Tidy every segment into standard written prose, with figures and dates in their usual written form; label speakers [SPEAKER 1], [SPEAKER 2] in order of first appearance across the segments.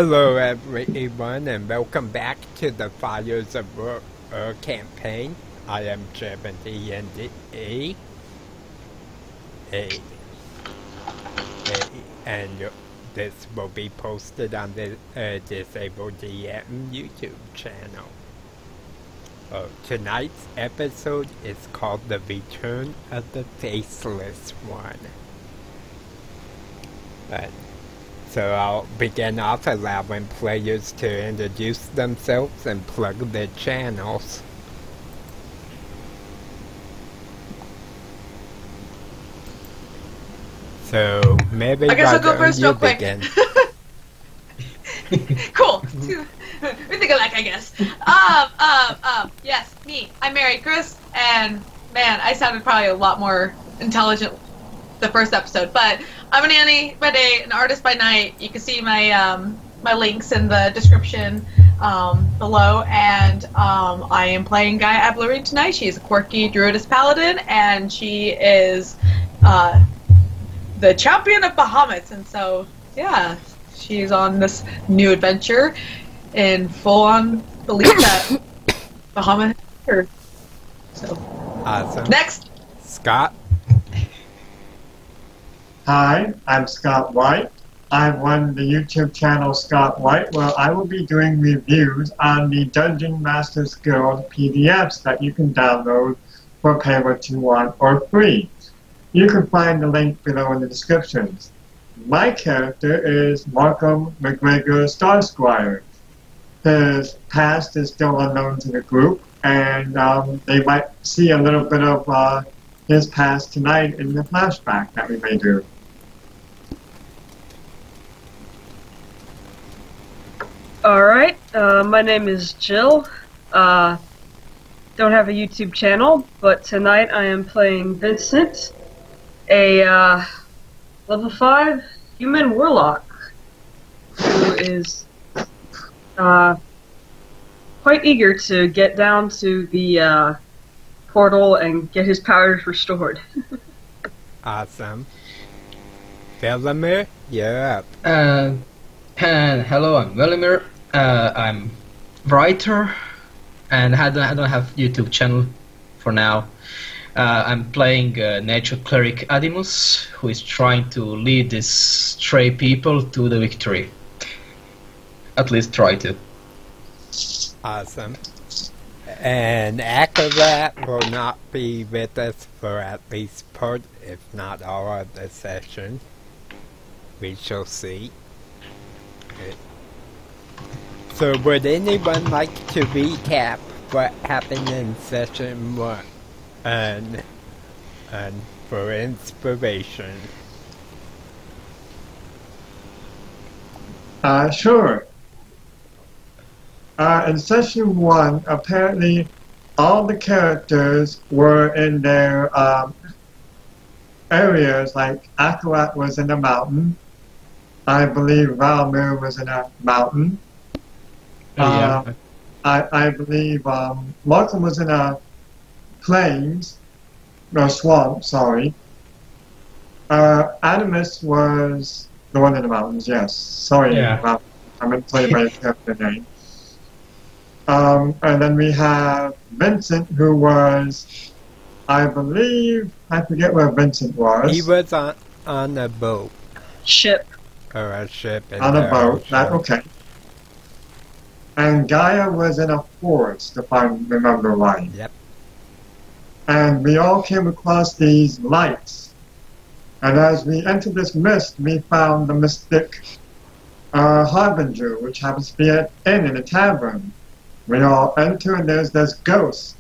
[SPEAKER 1] Hello everyone and welcome back to the Fires of campaign. I am Chairman DND and this will be posted on the Disabled DM YouTube channel. Tonight's episode is called The Return of the Faceless One. So I'll begin off allowing players to introduce themselves and plug their channels. So maybe
[SPEAKER 2] I guess I'll go first real quick. Cool. We think alike, I guess. Yes, me. I'm Mary Chris, and man, I sounded probably a lot more intelligent the first episode, but I'm an Annie by day, an artist by night. You can see my my links in the description below, and I am playing Gaia Ablerine tonight. She's a quirky druidess paladin, and she is the champion of Bahamut, and so yeah, she's on this new adventure in full-on belief that Bahamut is her. So
[SPEAKER 1] Awesome.
[SPEAKER 2] Next,
[SPEAKER 1] Scott.
[SPEAKER 3] Hi, I'm Scott White. I run the YouTube channel Scott White, where I will be doing reviews on the Dungeon Masters Guild PDFs that you can download for pay what you want or free. You can find the link below in the descriptions. My character is Markham McGregor Starsquire. His past is still unknown to the group, and they might see a little bit of his past tonight in the flashback that we may do.
[SPEAKER 4] Alright, my name is Jill. Don't have a YouTube channel, but tonight I am playing Vincent, a level 5 human warlock who is quite eager to get down to the portal and get his powers restored.
[SPEAKER 1] Awesome. Velimir, you're up.
[SPEAKER 5] Hello, I'm Velimir. I'm writer, and I don't have YouTube channel for now. I'm playing Nature Cleric Adimus, who is trying to lead these stray people to the victory. At least try to.
[SPEAKER 1] Awesome. And Akarat will not be with us for at least part, if not all of the session. We shall see. So would anyone like to recap what happened in session 1 and for inspiration?
[SPEAKER 3] Sure. In session 1, apparently all the characters were in their areas, like Akarat was in a mountain. I believe Valmir was in a mountain.
[SPEAKER 5] Yeah.
[SPEAKER 3] I believe Markham was in a plains, or swamp, sorry. Animus was the one in the mountains, yes. Sorry,
[SPEAKER 5] Yeah.
[SPEAKER 3] I meant to play by the character name. And then we have Vincent, who was, I believe, I forget where Vincent was.
[SPEAKER 1] He was on a boat.
[SPEAKER 4] Ship.
[SPEAKER 1] Or a ship.
[SPEAKER 3] On a boat, okay. And Gaia was in a forest, if I remember right.
[SPEAKER 1] Yep.
[SPEAKER 3] And we all came across these lights. And as we entered this mist, we found the mystic Harbinger, which happens to be an inn in a tavern. We all enter, and there's this ghost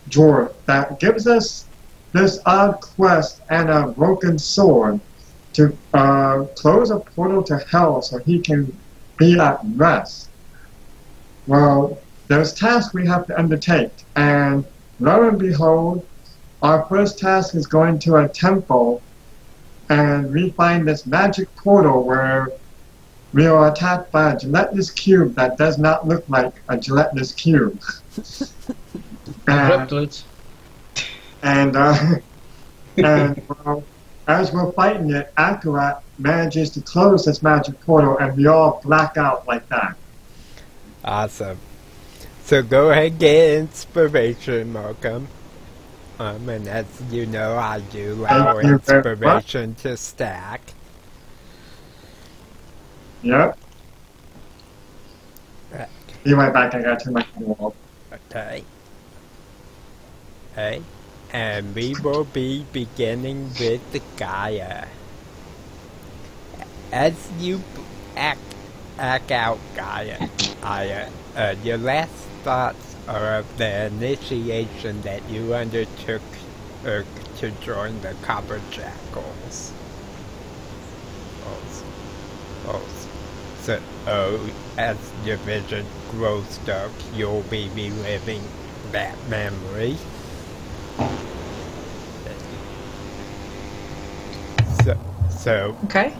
[SPEAKER 3] dwarf that gives us this odd quest and a broken sword to close a portal to hell so he can be at rest. Well, there's tasks we have to undertake, and lo and behold, our first task is going to a temple, and we find this magic portal where we are attacked by a gelatinous cube that does not look like a gelatinous cube. and, well, as we're fighting it, Akarat manages to close this magic portal, and we all black out like that.
[SPEAKER 1] Awesome. So go ahead and get inspiration, Malcolm. And as you know, I do allow
[SPEAKER 3] Thank you very
[SPEAKER 1] inspiration to stack.
[SPEAKER 3] Yep.
[SPEAKER 1] Uh,
[SPEAKER 3] Be right back, I gotta turn my camera off.
[SPEAKER 1] Okay. Okay. And we will be beginning with the Gaia. As you act out Gaia, your last thoughts are of the initiation that you undertook to join the Copper Jackals. So, as your vision grows dark, you'll be reliving that memory. So,
[SPEAKER 2] Okay.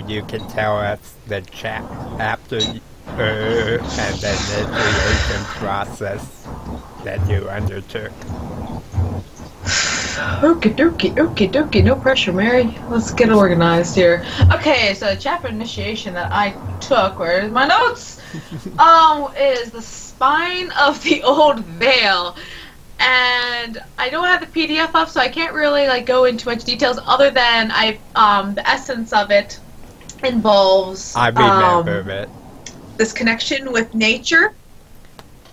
[SPEAKER 1] you can tell us the chat after and the initiation process that you undertook.
[SPEAKER 2] Okie dokie, no pressure, Mary. Let's get organized here. Okay, so the chapter initiation that I took, where's my notes? Is the spine of the old veil. And I don't have the PDF up, so I can't really go into much details other than the essence of it involves
[SPEAKER 1] I remember it.
[SPEAKER 2] this connection with nature.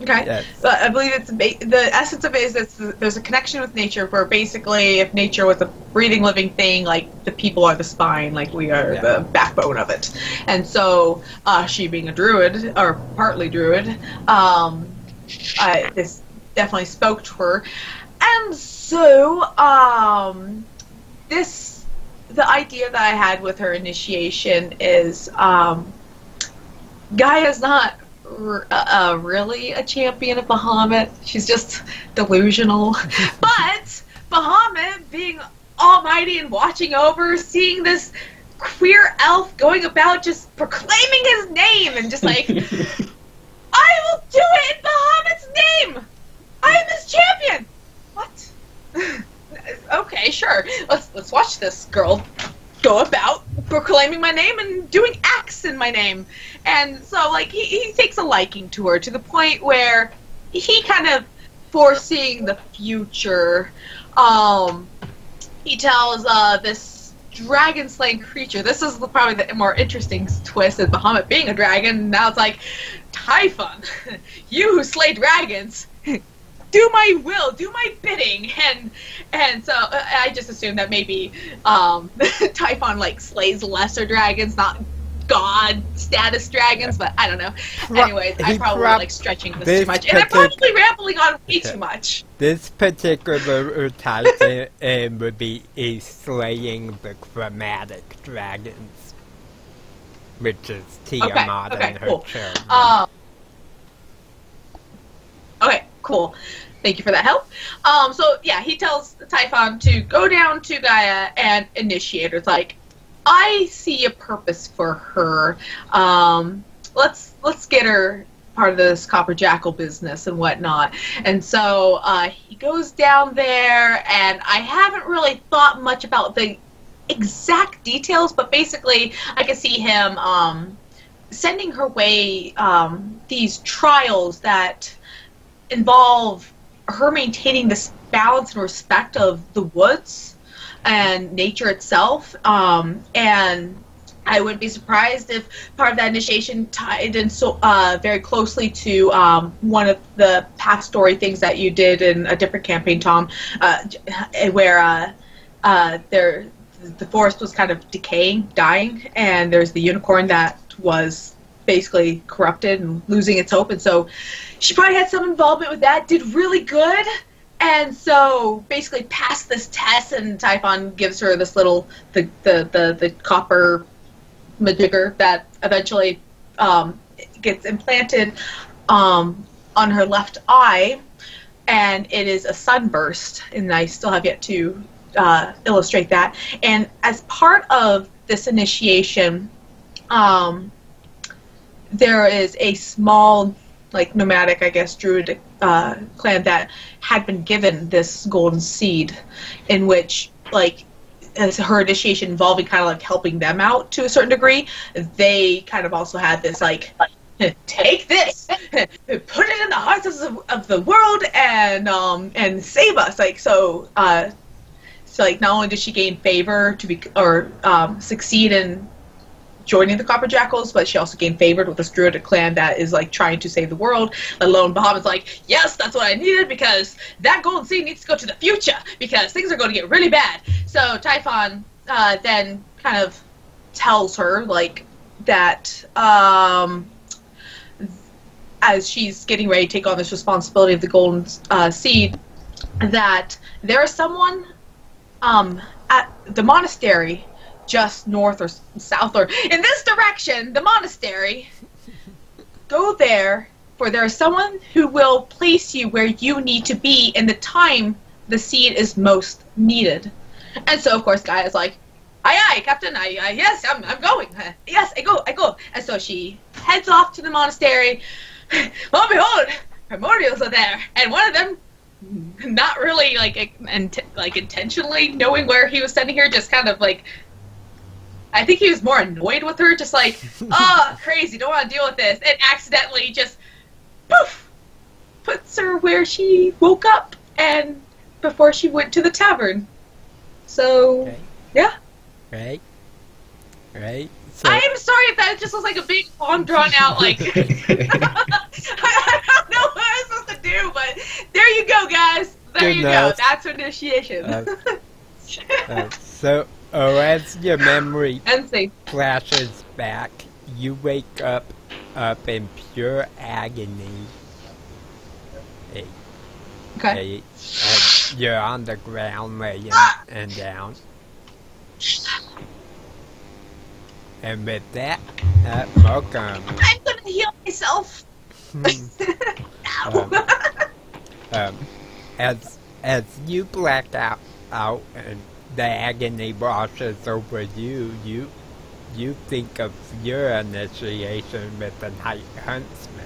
[SPEAKER 2] Okay.
[SPEAKER 1] Yes.
[SPEAKER 2] But I believe the essence of it is that there's a connection with nature where basically if nature was a breathing, living thing, the people are the spine, we are the backbone of it. And so she being a druid, or partly druid, this definitely spoke to her. And so the idea that I had with her initiation is Gaia's not really a champion of Bahamut. She's just delusional. But Bahamut, being almighty and watching over, seeing this queer elf going about just proclaiming his name and just I will do it in Bahamut's name! I am his champion! What? Okay, sure. Let's watch this girl go about proclaiming my name and doing acts in my name. And so he takes a liking to her to the point where he kind of foreseeing the future. He tells this dragon slaying creature, this is probably the more interesting twist, is Bahamut being a dragon. Now it's Typhon, you who slay dragons, do my will, do my bidding. And so I just assumed that maybe Typhon slays lesser dragons, not god status dragons, but I don't know. Anyways, I probably stretching this too much, and I'm probably rambling on way too much.
[SPEAKER 1] This particular Typhon would be slaying the chromatic dragons, which is Tiamat and her children. Okay, cool. Thank you for that help. So yeah, he tells Typhon to go down to Gaia and initiate her. It's I see a purpose for her. Let's get her part of this Copper Jackal business and whatnot. And so he goes down there, and I haven't really thought much about the exact details, but basically I can see him sending her way these trials that involve her maintaining this balance and respect of the woods and nature itself. And I wouldn't be surprised if part of that initiation tied in so very closely to one of the past story things that you did in a different campaign, Tom, where the forest was kind of decaying, dying, and there's the unicorn that was basically corrupted and losing its hope, and so she probably had some involvement with that, did really good, and so basically passed this test, and Typhon gives her this little the copper majigger that eventually gets implanted on her left eye, and it is a sunburst, and I still have yet to illustrate that. And as part of this initiation, there is a small, nomadic, I guess, druid clan that had been given this golden seed, in which,
[SPEAKER 2] as her initiation involving kind of like helping them out to a certain degree, they kind of also had this like, take this, put it in the hearts of the world, and save us. Like so, like not only did she gain favor to be or succeed in joining the Copper Jackals, but she also gained favor with this druid clan that is like trying to save the world. Let alone Bahamut's like, yes, that's what I needed because that golden seed needs to go to the future because things are going to get really bad. So Typhon then kind of tells her like that as she's getting ready to take on this responsibility of the golden seed, that there is someone at the monastery just north or south or in this direction, the monastery. Go there, for there is someone who will place you where you need to be in the time the seed is most needed. And so, of course, Guy is like, aye, aye, Captain, yes, I'm going. Yes, I go. And so she heads off to the monastery. Lo and behold, primordials are there, and one of them, not really like intentionally knowing where he was sending her, just kind of like, I think he was more annoyed with her, just like, oh, crazy, don't want to deal with this, and accidentally just, poof, puts her where she woke up, and before she went to the tavern. So,
[SPEAKER 1] Okay.
[SPEAKER 2] yeah.
[SPEAKER 1] Right. So,
[SPEAKER 2] I am sorry if that just was like a big, long, drawn out, like, I don't know what I'm supposed to do, but there you go, guys. There
[SPEAKER 1] Good
[SPEAKER 2] you go.
[SPEAKER 1] enough.
[SPEAKER 2] That's initiation.
[SPEAKER 1] so as your memory
[SPEAKER 2] And see.
[SPEAKER 1] flashes back, you wake up in pure agony.
[SPEAKER 2] Okay.
[SPEAKER 1] And you're on the ground laying and down. And with that, welcome.
[SPEAKER 2] I'm gonna heal myself. Ow.
[SPEAKER 1] As you black out and the agony washes over you, you think of your initiation with the Night Huntsman.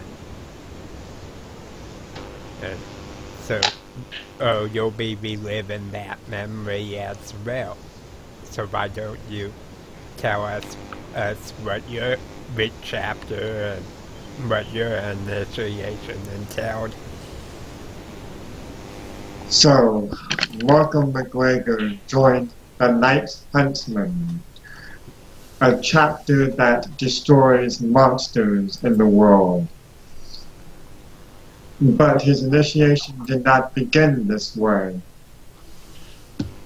[SPEAKER 1] And so, you'll be reliving that memory as well. So why don't you tell us which chapter and what your initiation entailed?
[SPEAKER 3] So, Markham McGregor joined the Night Huntsman, a chapter that destroys monsters in the world. But his initiation did not begin this way.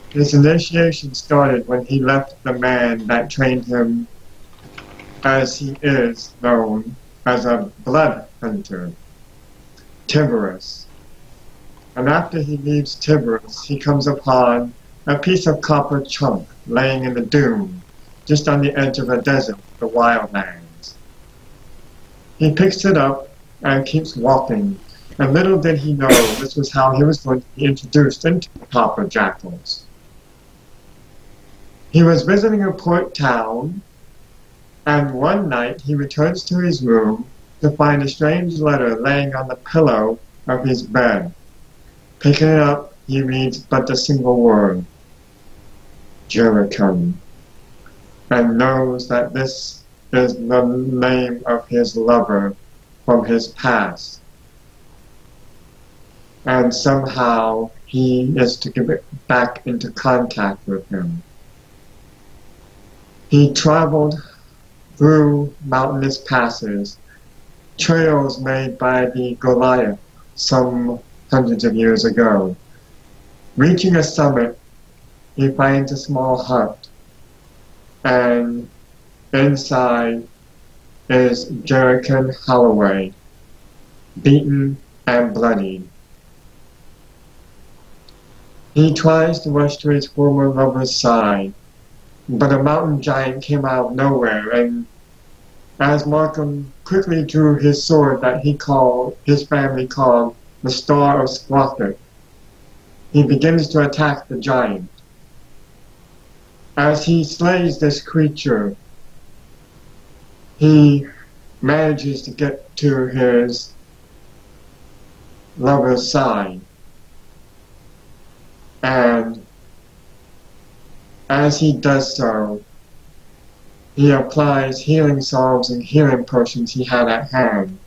[SPEAKER 3] His initiation started when he left the man that trained him, as he is known as a blood hunter, Tiberus. And after he leaves Tiberus, he comes upon a piece of copper chunk laying in the dune, just on the edge of a desert, the wildlands. He picks it up and keeps walking, and little did he know this was how he was going to be introduced into the Copper Jackals. He was visiting a port town, and one night he returns to his room to find a strange letter laying on the pillow of his bed. Picking it up, he reads but a single word, Jericho, and knows that this is the name of his lover from his past. And somehow he is to get back into contact with him. He traveled through mountainous passes, trails made by the Goliath some hundreds of years ago. Reaching a summit, he finds a small hut, and inside is Jericho Holloway, beaten and bloodied. He tries to rush to his former lover's side, but a mountain giant came out of nowhere, and as Markham quickly drew his sword that his family called the Star of Squawker, he begins to attack the giant. As he slays this creature, he manages to get to his lover's side, and As he does so, he applies healing salves and healing potions he had at hand.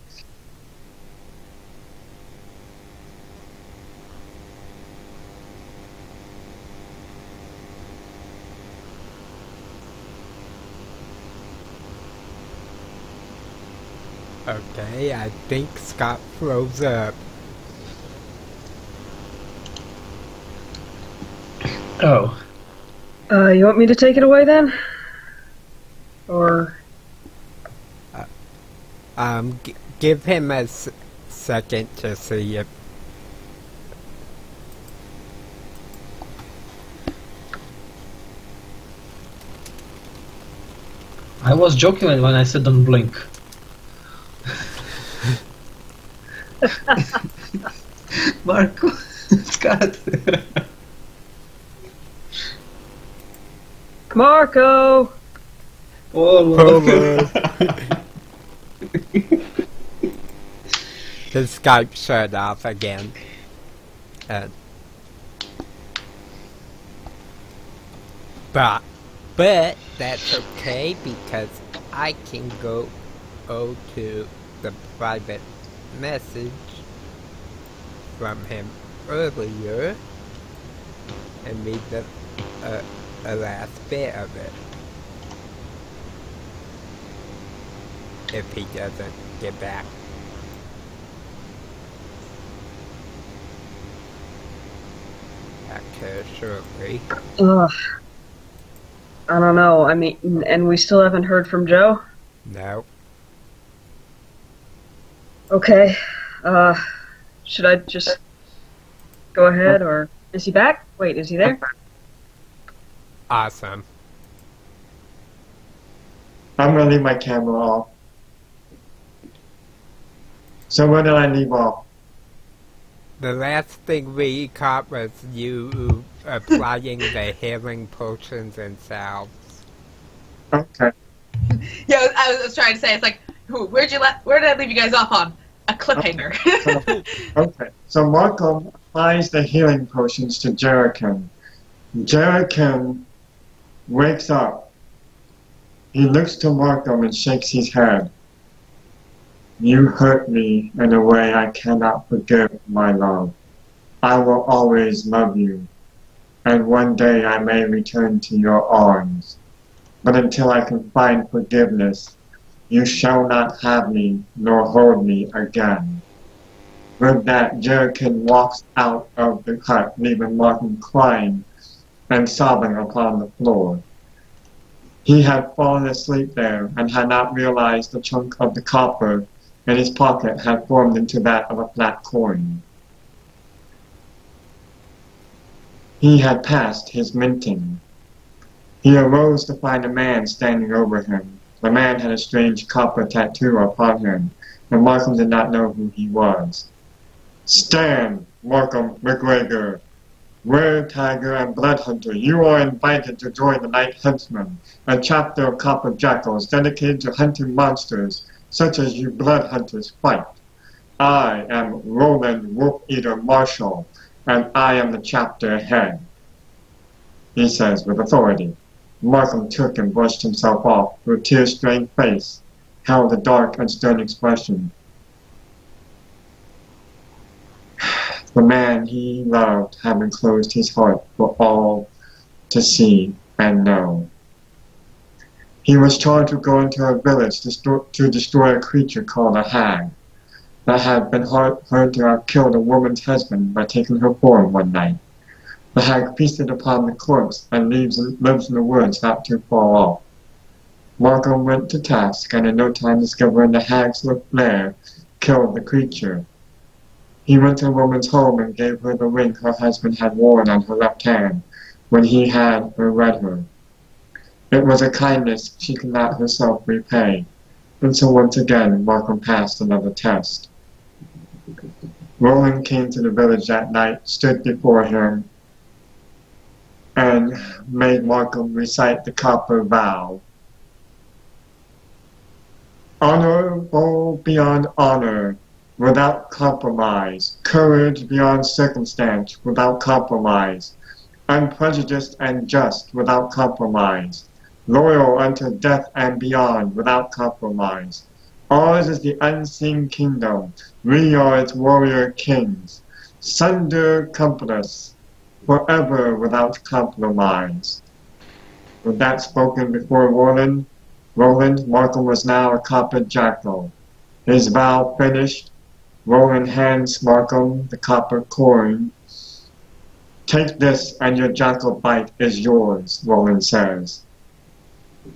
[SPEAKER 1] Okay, I think Scott froze up.
[SPEAKER 5] Oh.
[SPEAKER 4] You want me to take it away then? Or...
[SPEAKER 1] Give him a second to see if...
[SPEAKER 5] I was joking when I said don't blink. Marco, Scott.
[SPEAKER 4] Marco!
[SPEAKER 5] Oh,
[SPEAKER 1] The Skype shut off again. But that's okay because I can go to the private message from him earlier and read the last bit of it. If he doesn't get back. Back here shortly.
[SPEAKER 4] Ugh. I don't know. I mean, and we still haven't heard from Joe?
[SPEAKER 1] No.
[SPEAKER 4] Okay. Should I just go ahead, or... Is he back? Wait, is he there?
[SPEAKER 1] Awesome.
[SPEAKER 3] I'm gonna leave my camera off. So where did I leave off?
[SPEAKER 1] The last thing we caught was you applying the healing potions and salves.
[SPEAKER 3] Okay.
[SPEAKER 2] Yeah, I was trying to say, it's like, where did I leave you guys off on? A cliffhanger.
[SPEAKER 3] Okay. So Markham applies the healing potions to Jericho. Jericho wakes up. He looks to Markham and shakes his head. You hurt me in a way I cannot forgive, my love. I will always love you, and one day I may return to your arms. But until I can find forgiveness, you shall not have me nor hold me again. With that, Jericho walks out of the hut, leaving Martin crying and sobbing upon the floor. He had fallen asleep there and had not realized the chunk of the copper in his pocket had formed into that of a flat coin. He had passed his minting. He arose to find a man standing over him. The man had a strange copper tattoo upon him, and Markham did not know who he was. Stand, Markham McGregor. Were Tiger and Blood Hunter, you are invited to join the Night Huntsmen, a chapter of Copper Jackals dedicated to hunting monsters such as you blood hunters fight. I am Roland Wolf-Eater Marshall, and I am the chapter head, he says with authority. Markham took and brushed himself off with a tear-stained face, held a dark and stern expression. The man he loved having closed his heart for all to see and know. He was charged with going to a village to destroy a creature called a hag that had been heard to have killed a woman's husband by taking her form one night. The hag feasted upon the corpse and lives in the woods not too far off. Markham went to task and in no time discovering the hag's lair, killed the creature. He went to the woman's home and gave her the ring her husband had worn on her left hand when he had her wed her. It was a kindness she could not herself repay, and so once again Markham passed another test. Roland came to the village that night, stood before him, and made Markham recite the copper vow. Honorable beyond honor, without compromise, courage beyond circumstance, without compromise, unprejudiced and just without compromise, loyal unto death and beyond without compromise. Ours is the unseen kingdom, we are its warrior kings. Sunder compass, forever without compromise. With that spoken before Roland, Markham was now a copper jackal. His vow finished, Roland hands Markham the copper coin. Take this and your jackal bite is yours, Roland says.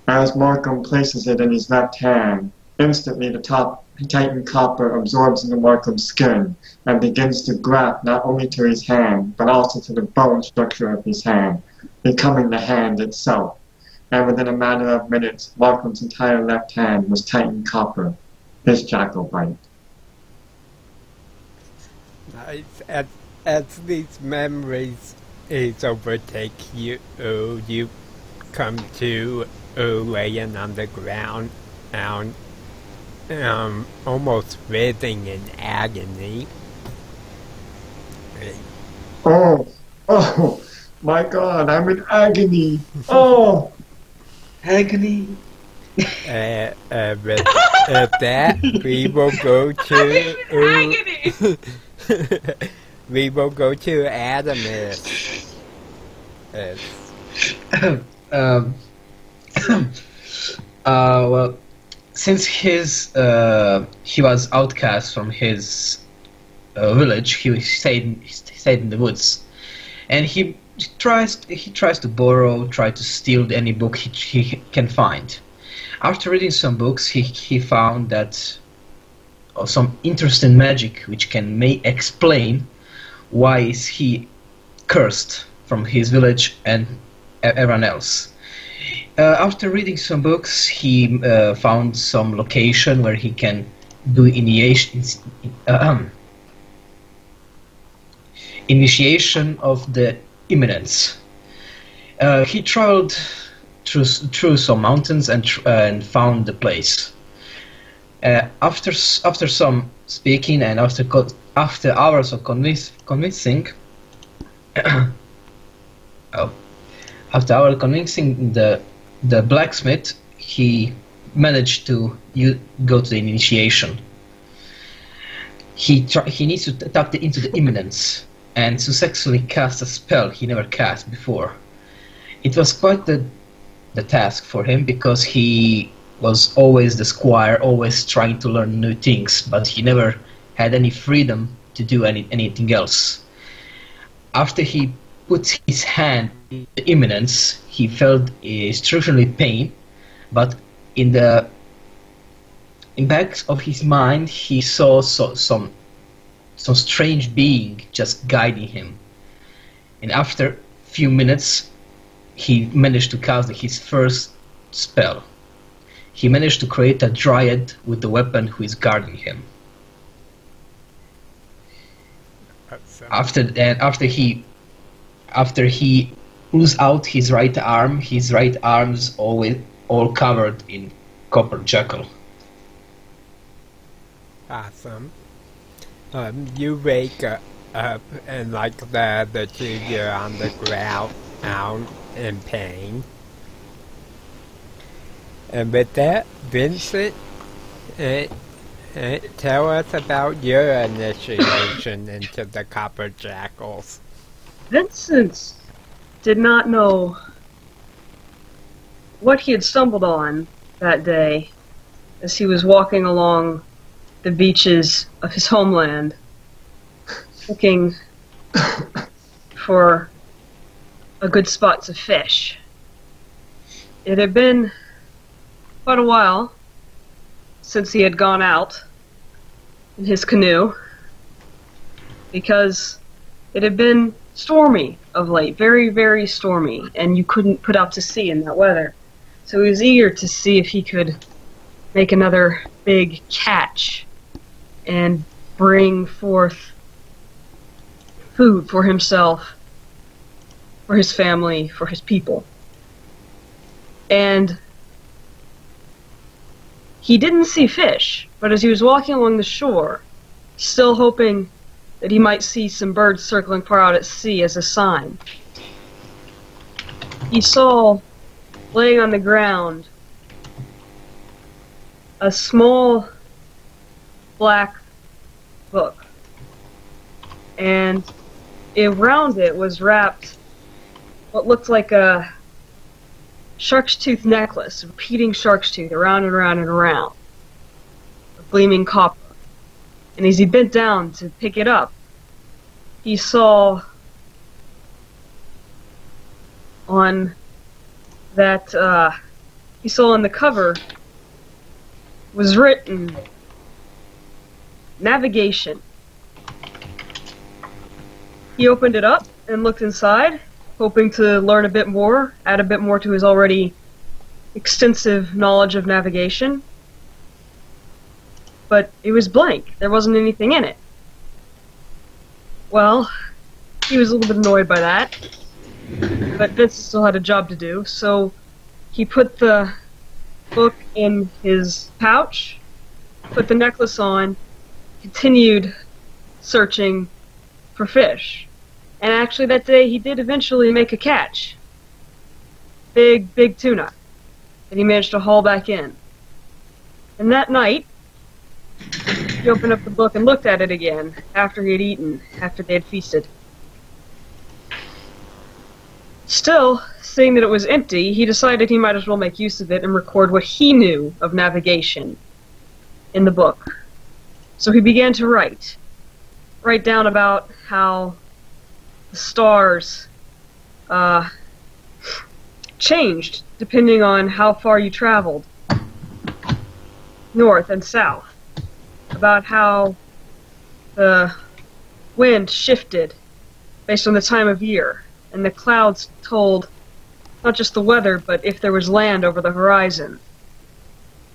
[SPEAKER 3] As Markham places it in his left hand, instantly the Titan copper absorbs into Markham's skin and begins to graft not only to his hand, but also to the bone structure of his hand, becoming the hand itself. And within a matter of minutes, Markham's entire left hand was Titan copper, his jackal bite.
[SPEAKER 1] Nice. As these memories overtake you, you come to laying on the ground, almost writhing in agony.
[SPEAKER 3] Oh, my God, I'm in agony. Oh,
[SPEAKER 5] Agony.
[SPEAKER 1] With that, we will go to
[SPEAKER 2] Agony.
[SPEAKER 1] we will go to Adamus.
[SPEAKER 5] Well, since he was outcast from his village, he stayed in the woods, and he tries to borrow, try to steal any book he can find. After reading some books, he found that some interesting magic which may explain why is he cursed from his village and everyone else. After reading some books, he found some location where he can do initiation of the imminence. He traveled through some mountains and found the place. After some speaking and after hours of convincing, after hours convincing the blacksmith, he managed to go to the initiation. He needs to tap into the imminence and successfully cast a spell he never cast before. It was quite the task for him, because he was always the squire, always trying to learn new things, but he never had any freedom to do anything else. After he put his hand in the imminence, he felt extraordinary pain, but in back of his mind he saw some strange being just guiding him. And after few minutes, he managed to cast his first spell. He managed to create a dryad with the weapon who is guarding him. After he pulls out his right arm's all covered in copper jackal.
[SPEAKER 1] Awesome. You wake up and like the two, you're on the ground in pain. And with that, Vincent, tell us about your initiation into the copper jackals.
[SPEAKER 4] Vincent did not know what he had stumbled on that day as he was walking along the beaches of his homeland, looking for a good spot to fish. It had been quite a while since he had gone out in his canoe, because it had been stormy of late, very, very stormy, and you couldn't put out to sea in that weather. So he was eager to see if he could make another big catch and bring forth food for himself, for his family, for his people. And he didn't see fish, but as he was walking along the shore, still hoping that he might see some birds circling far out at sea as a sign, he saw, laying on the ground, a small black book. And around it was wrapped what looked like a shark's tooth necklace, repeating shark's tooth around and around and around, of gleaming copper. And as he bent down to pick it up, he saw on that, he saw on the cover was written navigation. He opened it up and looked inside, hoping to learn a bit more, add a bit more to his already extensive knowledge of navigation. But it was blank. There wasn't anything in it. Well, he was a little bit annoyed by that, but Vince still had a job to do, so he put the book in his pouch, put the necklace on, continued searching for fish. And actually that day he did eventually make a catch. Big, big tuna that he managed to haul back in. And that night, he opened up the book and looked at it again after he had eaten, after they had feasted. Still, seeing that it was empty, he decided he might as well make use of it and record what he knew of navigation in the book. So he began to write down about how the stars changed depending on how far you traveled, north and south, about how the wind shifted based on the time of year, and the clouds told not just the weather, but if there was land over the horizon,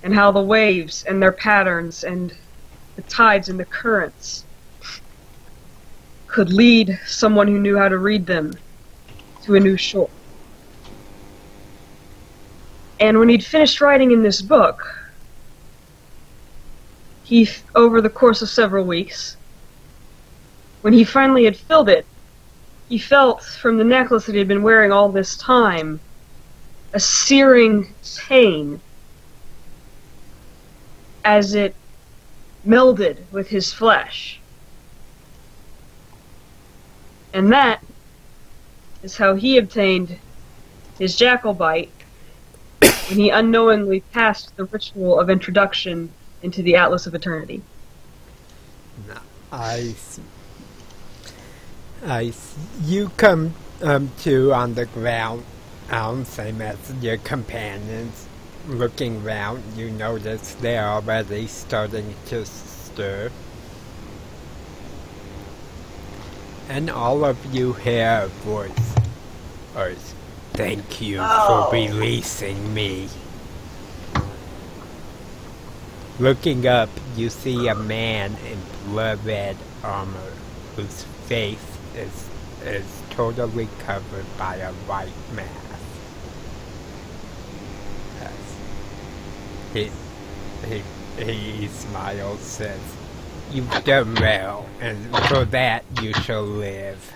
[SPEAKER 4] and how the waves and their patterns and the tides and the currents could lead someone who knew how to read them to a new shore. And when he'd finished writing in this book, he, over the course of several weeks, when he finally had filled it, he felt from the necklace that he had been wearing all this time a searing pain as it melded with his flesh. And that is how he obtained his jackal bite when he unknowingly passed the ritual of introduction into the Atlas of Eternity.
[SPEAKER 1] You come to on the ground, same as your companions. Looking round, you notice they're already starting to stir. And all of you hear a voice. Thank you for releasing me. Looking up, you see a man in blood-red armor whose face is totally covered by a white mask. He smiles, says, "You've done well, and for that you shall live.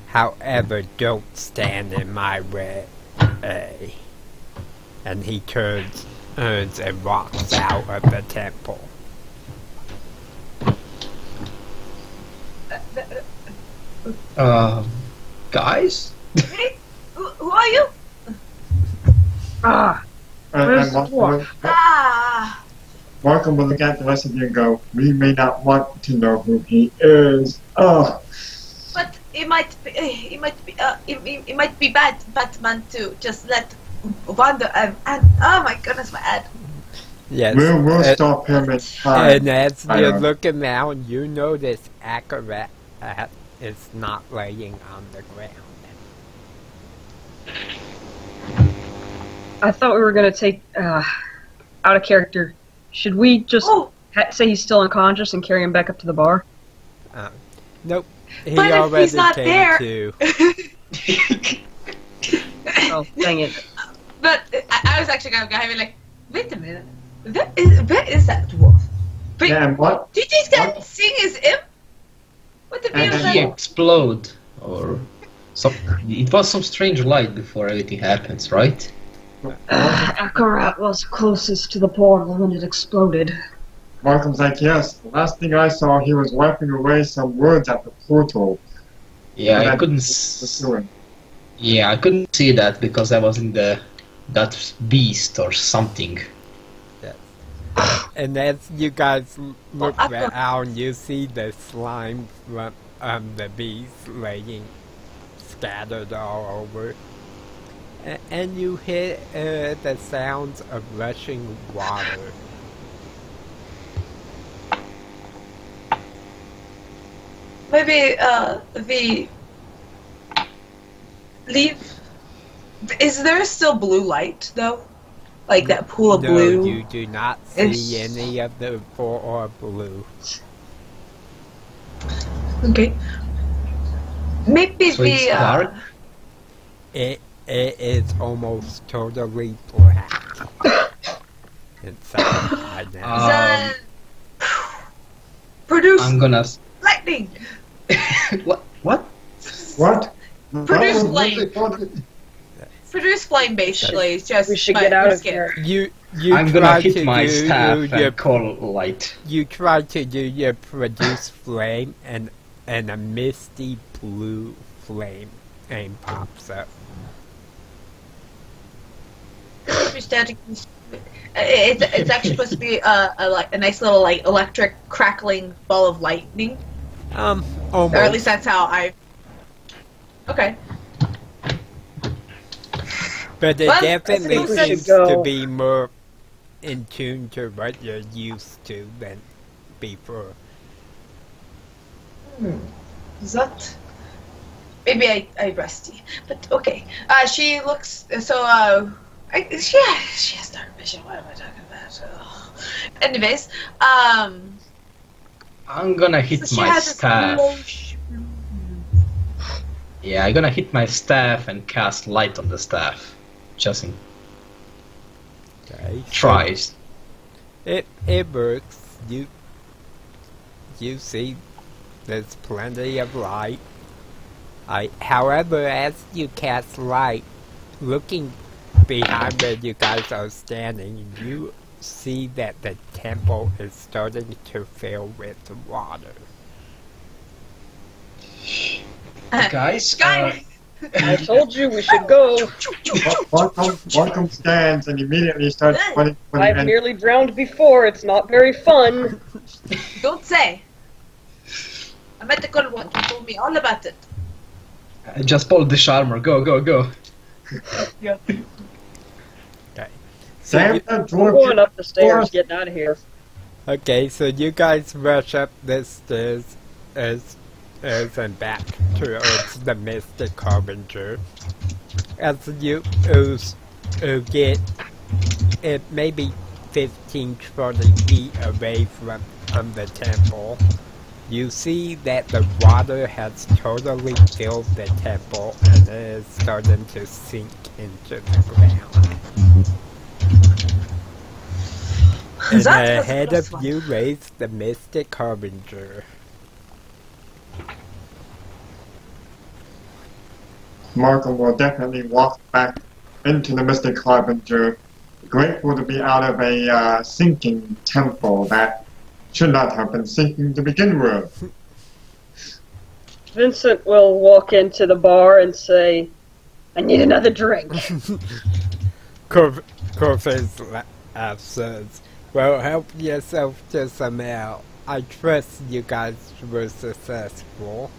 [SPEAKER 1] However, don't stand in my way." And he turns and walks out of the temple.
[SPEAKER 5] Guys?
[SPEAKER 2] Hey, who are you?
[SPEAKER 4] Where's the dwarf?
[SPEAKER 3] Markham will look at the rest of you and go, "We may not want to know who he is."
[SPEAKER 2] But it might be bad, Batman, to just let wander and oh my goodness, my ad.
[SPEAKER 1] Yes.
[SPEAKER 3] We'll stop him in time.
[SPEAKER 1] And as you're looking around, you notice Akarat is not laying on the ground.
[SPEAKER 4] I thought we were going to take, out of character. Should we just say he's still unconscious and carry him back up to the bar?
[SPEAKER 1] Nope. He
[SPEAKER 2] but if
[SPEAKER 1] already
[SPEAKER 2] he's not
[SPEAKER 1] came
[SPEAKER 2] there...
[SPEAKER 1] to.
[SPEAKER 4] Oh, dang it.
[SPEAKER 2] But I was actually going to be like, wait a minute. Where is that dwarf? But
[SPEAKER 3] Yeah, and what?
[SPEAKER 2] did these guys sing as him? What the
[SPEAKER 3] And
[SPEAKER 2] hell is
[SPEAKER 3] then
[SPEAKER 5] He
[SPEAKER 2] that?
[SPEAKER 5] explode, or So it was some strange light before everything happens, right?
[SPEAKER 4] Akarat was closest to the portal when it exploded.
[SPEAKER 3] Malcolm's like, yes. The last thing I saw, he was wiping away some words at the portal.
[SPEAKER 5] Yeah,
[SPEAKER 3] But
[SPEAKER 5] I
[SPEAKER 3] that
[SPEAKER 5] couldn't.
[SPEAKER 3] was pursuing.
[SPEAKER 5] Yeah, I couldn't see that because I was in that beast or something.
[SPEAKER 1] And as you guys look around, you see the slime from the bees laying scattered all over. And you hear the sounds of rushing water.
[SPEAKER 2] Maybe the leave. Is there still blue light though? Like that pool of
[SPEAKER 1] No,
[SPEAKER 2] blue?
[SPEAKER 1] you do not see any of the four or blue.
[SPEAKER 2] Okay. Maybe
[SPEAKER 5] So it's dark?
[SPEAKER 1] It is almost totally black inside right now.
[SPEAKER 2] Then produce
[SPEAKER 5] I'm gonna.
[SPEAKER 2] lightning.
[SPEAKER 5] What? What?
[SPEAKER 3] What?
[SPEAKER 2] Produce
[SPEAKER 3] That was
[SPEAKER 2] flame.
[SPEAKER 3] really-
[SPEAKER 2] Produce flame basically. It's just
[SPEAKER 4] We should
[SPEAKER 2] my
[SPEAKER 4] get out of
[SPEAKER 2] risk it.
[SPEAKER 4] here.
[SPEAKER 1] You
[SPEAKER 5] I'm gonna
[SPEAKER 1] try
[SPEAKER 5] hit
[SPEAKER 1] to
[SPEAKER 5] my
[SPEAKER 1] do
[SPEAKER 5] staff
[SPEAKER 1] your
[SPEAKER 5] and call light.
[SPEAKER 1] You try to do your produce flame, and a misty blue flame and pops up.
[SPEAKER 2] It's actually supposed to be a nice little like electric crackling ball of lightning,
[SPEAKER 1] Almost.
[SPEAKER 2] or at least that's how I. Okay.
[SPEAKER 1] But it
[SPEAKER 2] Well,
[SPEAKER 1] definitely
[SPEAKER 2] I think we should
[SPEAKER 1] seems to
[SPEAKER 4] go.
[SPEAKER 1] be more in tune to what you're used to than before.
[SPEAKER 2] Is that? Maybe I rusty, but okay. She looks so. She has dark vision. What am I talking about? Anyways,
[SPEAKER 5] I'm gonna hit
[SPEAKER 2] she
[SPEAKER 5] my
[SPEAKER 2] has this
[SPEAKER 5] staff.
[SPEAKER 2] bluish-
[SPEAKER 5] Yeah, I'm gonna hit my staff and cast light on the staff. Just in
[SPEAKER 1] Okay.
[SPEAKER 5] tries.
[SPEAKER 1] It works. You see, there's plenty of light. However, as you cast light, looking behind where you guys are standing, you see that the temple is starting to fill with water.
[SPEAKER 5] Guys,
[SPEAKER 4] I told you we should go.
[SPEAKER 3] Malcolm stands and immediately starts running for the
[SPEAKER 4] I've
[SPEAKER 3] end.
[SPEAKER 4] nearly drowned before. It's not very fun.
[SPEAKER 2] Don't say. A medical one. He told me all about it.
[SPEAKER 5] just pull the charmer. Go, go, go.
[SPEAKER 1] Okay.
[SPEAKER 3] Sam and
[SPEAKER 4] I'm
[SPEAKER 3] George
[SPEAKER 4] going up the stairs, getting out of here.
[SPEAKER 1] Okay, so you guys rush up the stairs as and back towards the Mystic Harbinger. As you get it maybe 15-20 feet away from the temple, you see that the water has totally filled the temple and it is starting to sink into the ground. And
[SPEAKER 2] That was
[SPEAKER 1] ahead
[SPEAKER 2] the
[SPEAKER 1] of
[SPEAKER 2] best one.
[SPEAKER 1] you lays the Mystic Harbinger.
[SPEAKER 3] Malcolm will definitely walk back into the Mystic Harbinger, grateful to be out of a sinking temple that should not have been sinking to begin with.
[SPEAKER 4] Vincent will walk into the bar and say, I need another drink.
[SPEAKER 1] Corvus says, well, help yourself to some ale. I trust you guys were successful.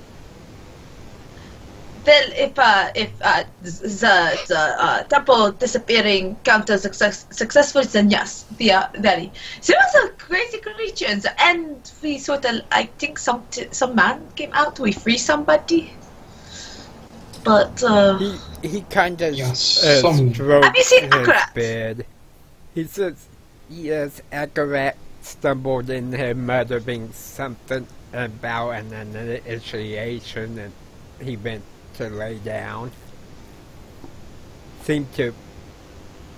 [SPEAKER 2] Well, if the temple disappearing counts as successful, then yes, we are very. There was a crazy creatures, and we sort of, I think some man came out. We free somebody, but
[SPEAKER 1] He kind of
[SPEAKER 5] Yes,
[SPEAKER 1] strokes
[SPEAKER 2] Have you seen
[SPEAKER 1] his
[SPEAKER 2] Akarat?
[SPEAKER 1] beard. He says, yes, Akarat stumbled in him muttering something about an initiation, and he went to lay down. Seemed to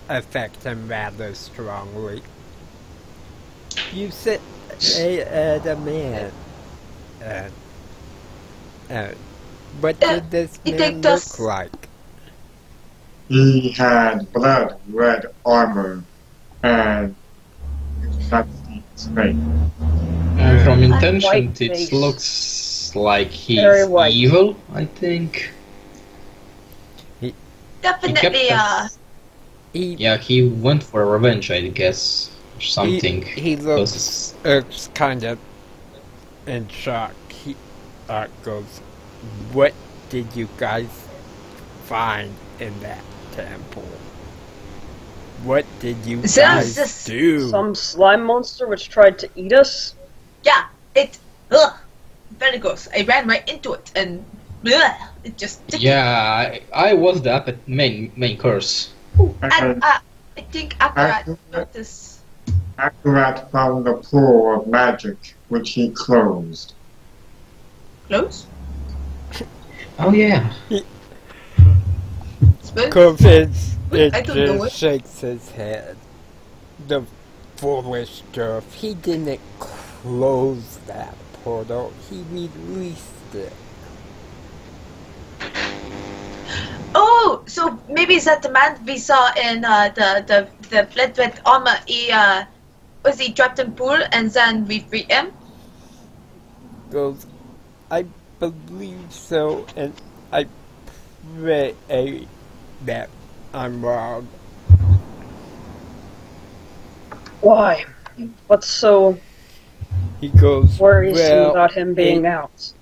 [SPEAKER 1] affect him rather strongly. You said the man. What did this
[SPEAKER 2] he
[SPEAKER 1] man
[SPEAKER 2] take us-
[SPEAKER 1] look like?
[SPEAKER 3] He had blood red armor and that's his face.
[SPEAKER 5] From
[SPEAKER 4] White
[SPEAKER 5] intention, it
[SPEAKER 4] face.
[SPEAKER 5] looks like
[SPEAKER 4] Very
[SPEAKER 5] he's
[SPEAKER 4] white.
[SPEAKER 5] evil, I think.
[SPEAKER 2] Definitely,
[SPEAKER 1] He
[SPEAKER 5] Yeah, he went for revenge, I guess. Or something.
[SPEAKER 1] he looks kind of in shock. He goes, "What did you guys find in that temple? What did you
[SPEAKER 2] Sounds
[SPEAKER 1] guys
[SPEAKER 2] just
[SPEAKER 1] do?"
[SPEAKER 4] Some slime monster which tried to eat us?
[SPEAKER 2] yeah, very gross. I ran right into it and it just
[SPEAKER 5] Yeah, I was the main curse.
[SPEAKER 2] And I think Akarat
[SPEAKER 3] Akarat-
[SPEAKER 2] noticed.
[SPEAKER 3] Akarat found the pool of magic, which he closed.
[SPEAKER 2] Close?
[SPEAKER 5] Oh yeah.
[SPEAKER 2] Spin?
[SPEAKER 1] Cause
[SPEAKER 2] Wait,
[SPEAKER 1] it
[SPEAKER 2] I don't know
[SPEAKER 1] just
[SPEAKER 2] it.
[SPEAKER 1] shakes his head. The foolish jerk. He didn't close that portal. He released it.
[SPEAKER 2] Oh, so maybe it's that the man we saw in the flat red armor. He dropped in pool and then we free him.
[SPEAKER 1] Goes, I believe so, and I pray that I'm wrong.
[SPEAKER 4] Why? What's so
[SPEAKER 1] He goes,
[SPEAKER 4] worrisome
[SPEAKER 1] well,
[SPEAKER 4] about him being out?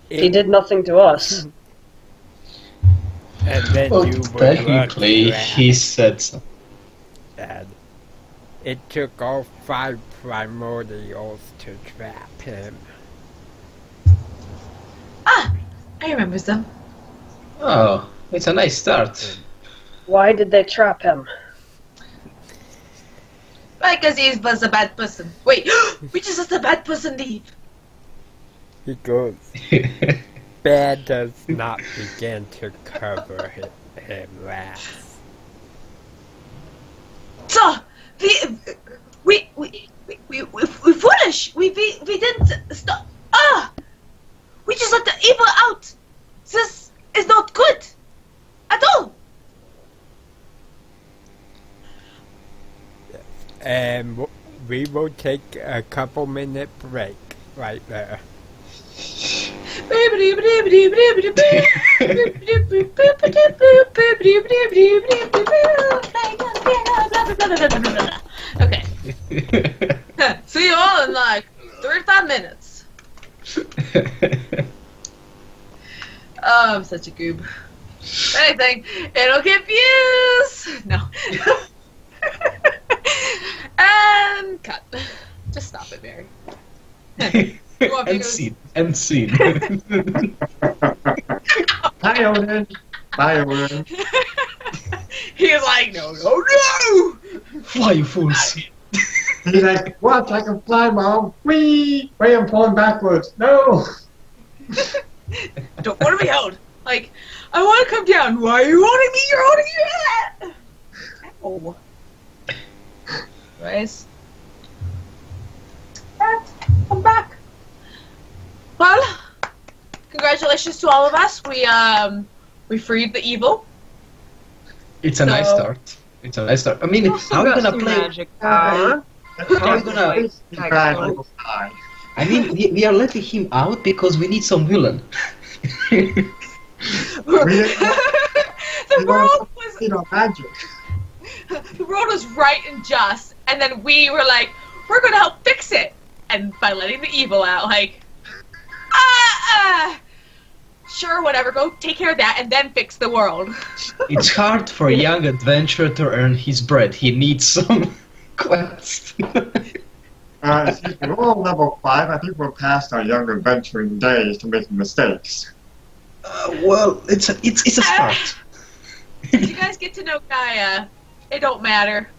[SPEAKER 4] He
[SPEAKER 1] it-
[SPEAKER 4] did nothing to us.
[SPEAKER 1] And then
[SPEAKER 5] Well,
[SPEAKER 1] you were
[SPEAKER 5] technically,
[SPEAKER 1] lucky,
[SPEAKER 5] he said so.
[SPEAKER 1] Dad. It took all 5 primordials to trap him.
[SPEAKER 2] Ah, I remember them.
[SPEAKER 5] Oh, it's a nice start.
[SPEAKER 4] Why did they trap him?
[SPEAKER 2] Because he was a bad person. Wait, we just let the bad person leave.
[SPEAKER 1] He goes, bad does not begin to cover him last.
[SPEAKER 2] So we foolish. We didn't stop. We just let the evil out. This is not good at all.
[SPEAKER 1] And we will take a couple minute break right there.
[SPEAKER 2] Okay. See you all in like 35 minutes. Oh, I'm such a goob. If anything, it'll get views. No. And cut. Just stop it, Mary. You want
[SPEAKER 5] And
[SPEAKER 2] views?
[SPEAKER 5] scene. And scene.
[SPEAKER 3] Bye, Odin. Bye, Odin.
[SPEAKER 2] He's like, no, no, no!
[SPEAKER 5] Fly, you fools.
[SPEAKER 3] He's like, watch, I can fly, Mom. Whee! Wait, I'm falling backwards. No!
[SPEAKER 2] Don't want to be held. Like, I want to come down. Why are you holding me? You're holding me. Oh. Anyways. I'm back. Well, congratulations to all of us. We freed the evil.
[SPEAKER 5] It's a nice
[SPEAKER 2] So-
[SPEAKER 5] start. It's a nice start. I mean,
[SPEAKER 4] Also
[SPEAKER 5] how are you
[SPEAKER 4] got
[SPEAKER 5] gonna
[SPEAKER 4] some
[SPEAKER 5] play?
[SPEAKER 4] magic power.
[SPEAKER 5] How are you gonna?
[SPEAKER 3] He's bad little guy.
[SPEAKER 5] I mean, we are letting him out because we need some villain.
[SPEAKER 2] The
[SPEAKER 3] We
[SPEAKER 2] world
[SPEAKER 3] don't
[SPEAKER 2] was
[SPEAKER 3] see no magic.
[SPEAKER 2] the world was right and just, and then we were like, we're gonna help fix it, and by letting the evil out, like, sure, whatever, go take care of that, and then fix the world.
[SPEAKER 5] It's hard for a young adventurer to earn his bread. He needs some quest.
[SPEAKER 3] Since we're all level 5, I think we're past our young adventuring days to making mistakes.
[SPEAKER 5] Well, it's a start.
[SPEAKER 2] As you guys get to know Gaia, it don't matter.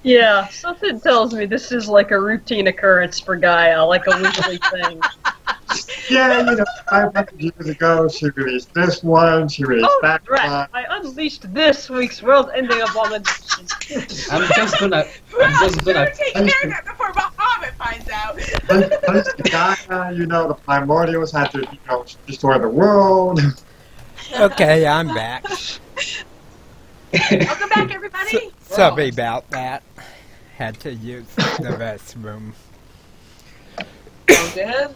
[SPEAKER 4] Yeah, something tells me this is like a routine occurrence for Gaia, like a weekly thing.
[SPEAKER 3] Yeah, 500 years ago, she released this one, she released
[SPEAKER 4] Oh,
[SPEAKER 3] that
[SPEAKER 4] right.
[SPEAKER 3] one.
[SPEAKER 4] I unleashed this week's world-ending abomination.
[SPEAKER 5] I'm just gonna
[SPEAKER 2] Better take care of that before Bahamut finds out.
[SPEAKER 3] Thanks to Gaia, the primordials had to, destroy the world.
[SPEAKER 1] Okay, I'm back.
[SPEAKER 2] Welcome back, everybody.
[SPEAKER 1] Sorry about that. Had to use the restroom.
[SPEAKER 2] Oh, good.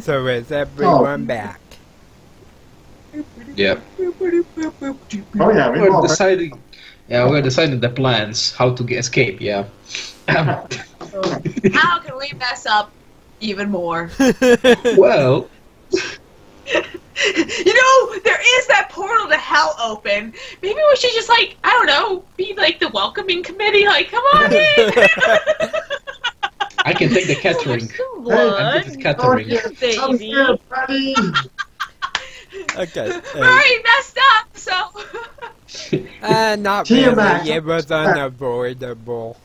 [SPEAKER 1] So is everyone back?
[SPEAKER 5] Yeah.
[SPEAKER 3] Oh yeah,
[SPEAKER 5] We're deciding. Yeah, we're deciding the plans, how to escape. Yeah.
[SPEAKER 2] How can we mess up even more?
[SPEAKER 5] Well,
[SPEAKER 2] There is that portal to hell open. Maybe we should just, I don't know, be like the welcoming committee. Come on in.
[SPEAKER 5] I can take the catering. I'm
[SPEAKER 4] What?
[SPEAKER 5] good at catering.
[SPEAKER 4] Baby.
[SPEAKER 3] Buddy.
[SPEAKER 1] Okay.
[SPEAKER 2] We already messed up, so.
[SPEAKER 1] Not
[SPEAKER 3] Tiamat.
[SPEAKER 1] really. It was unavoidable.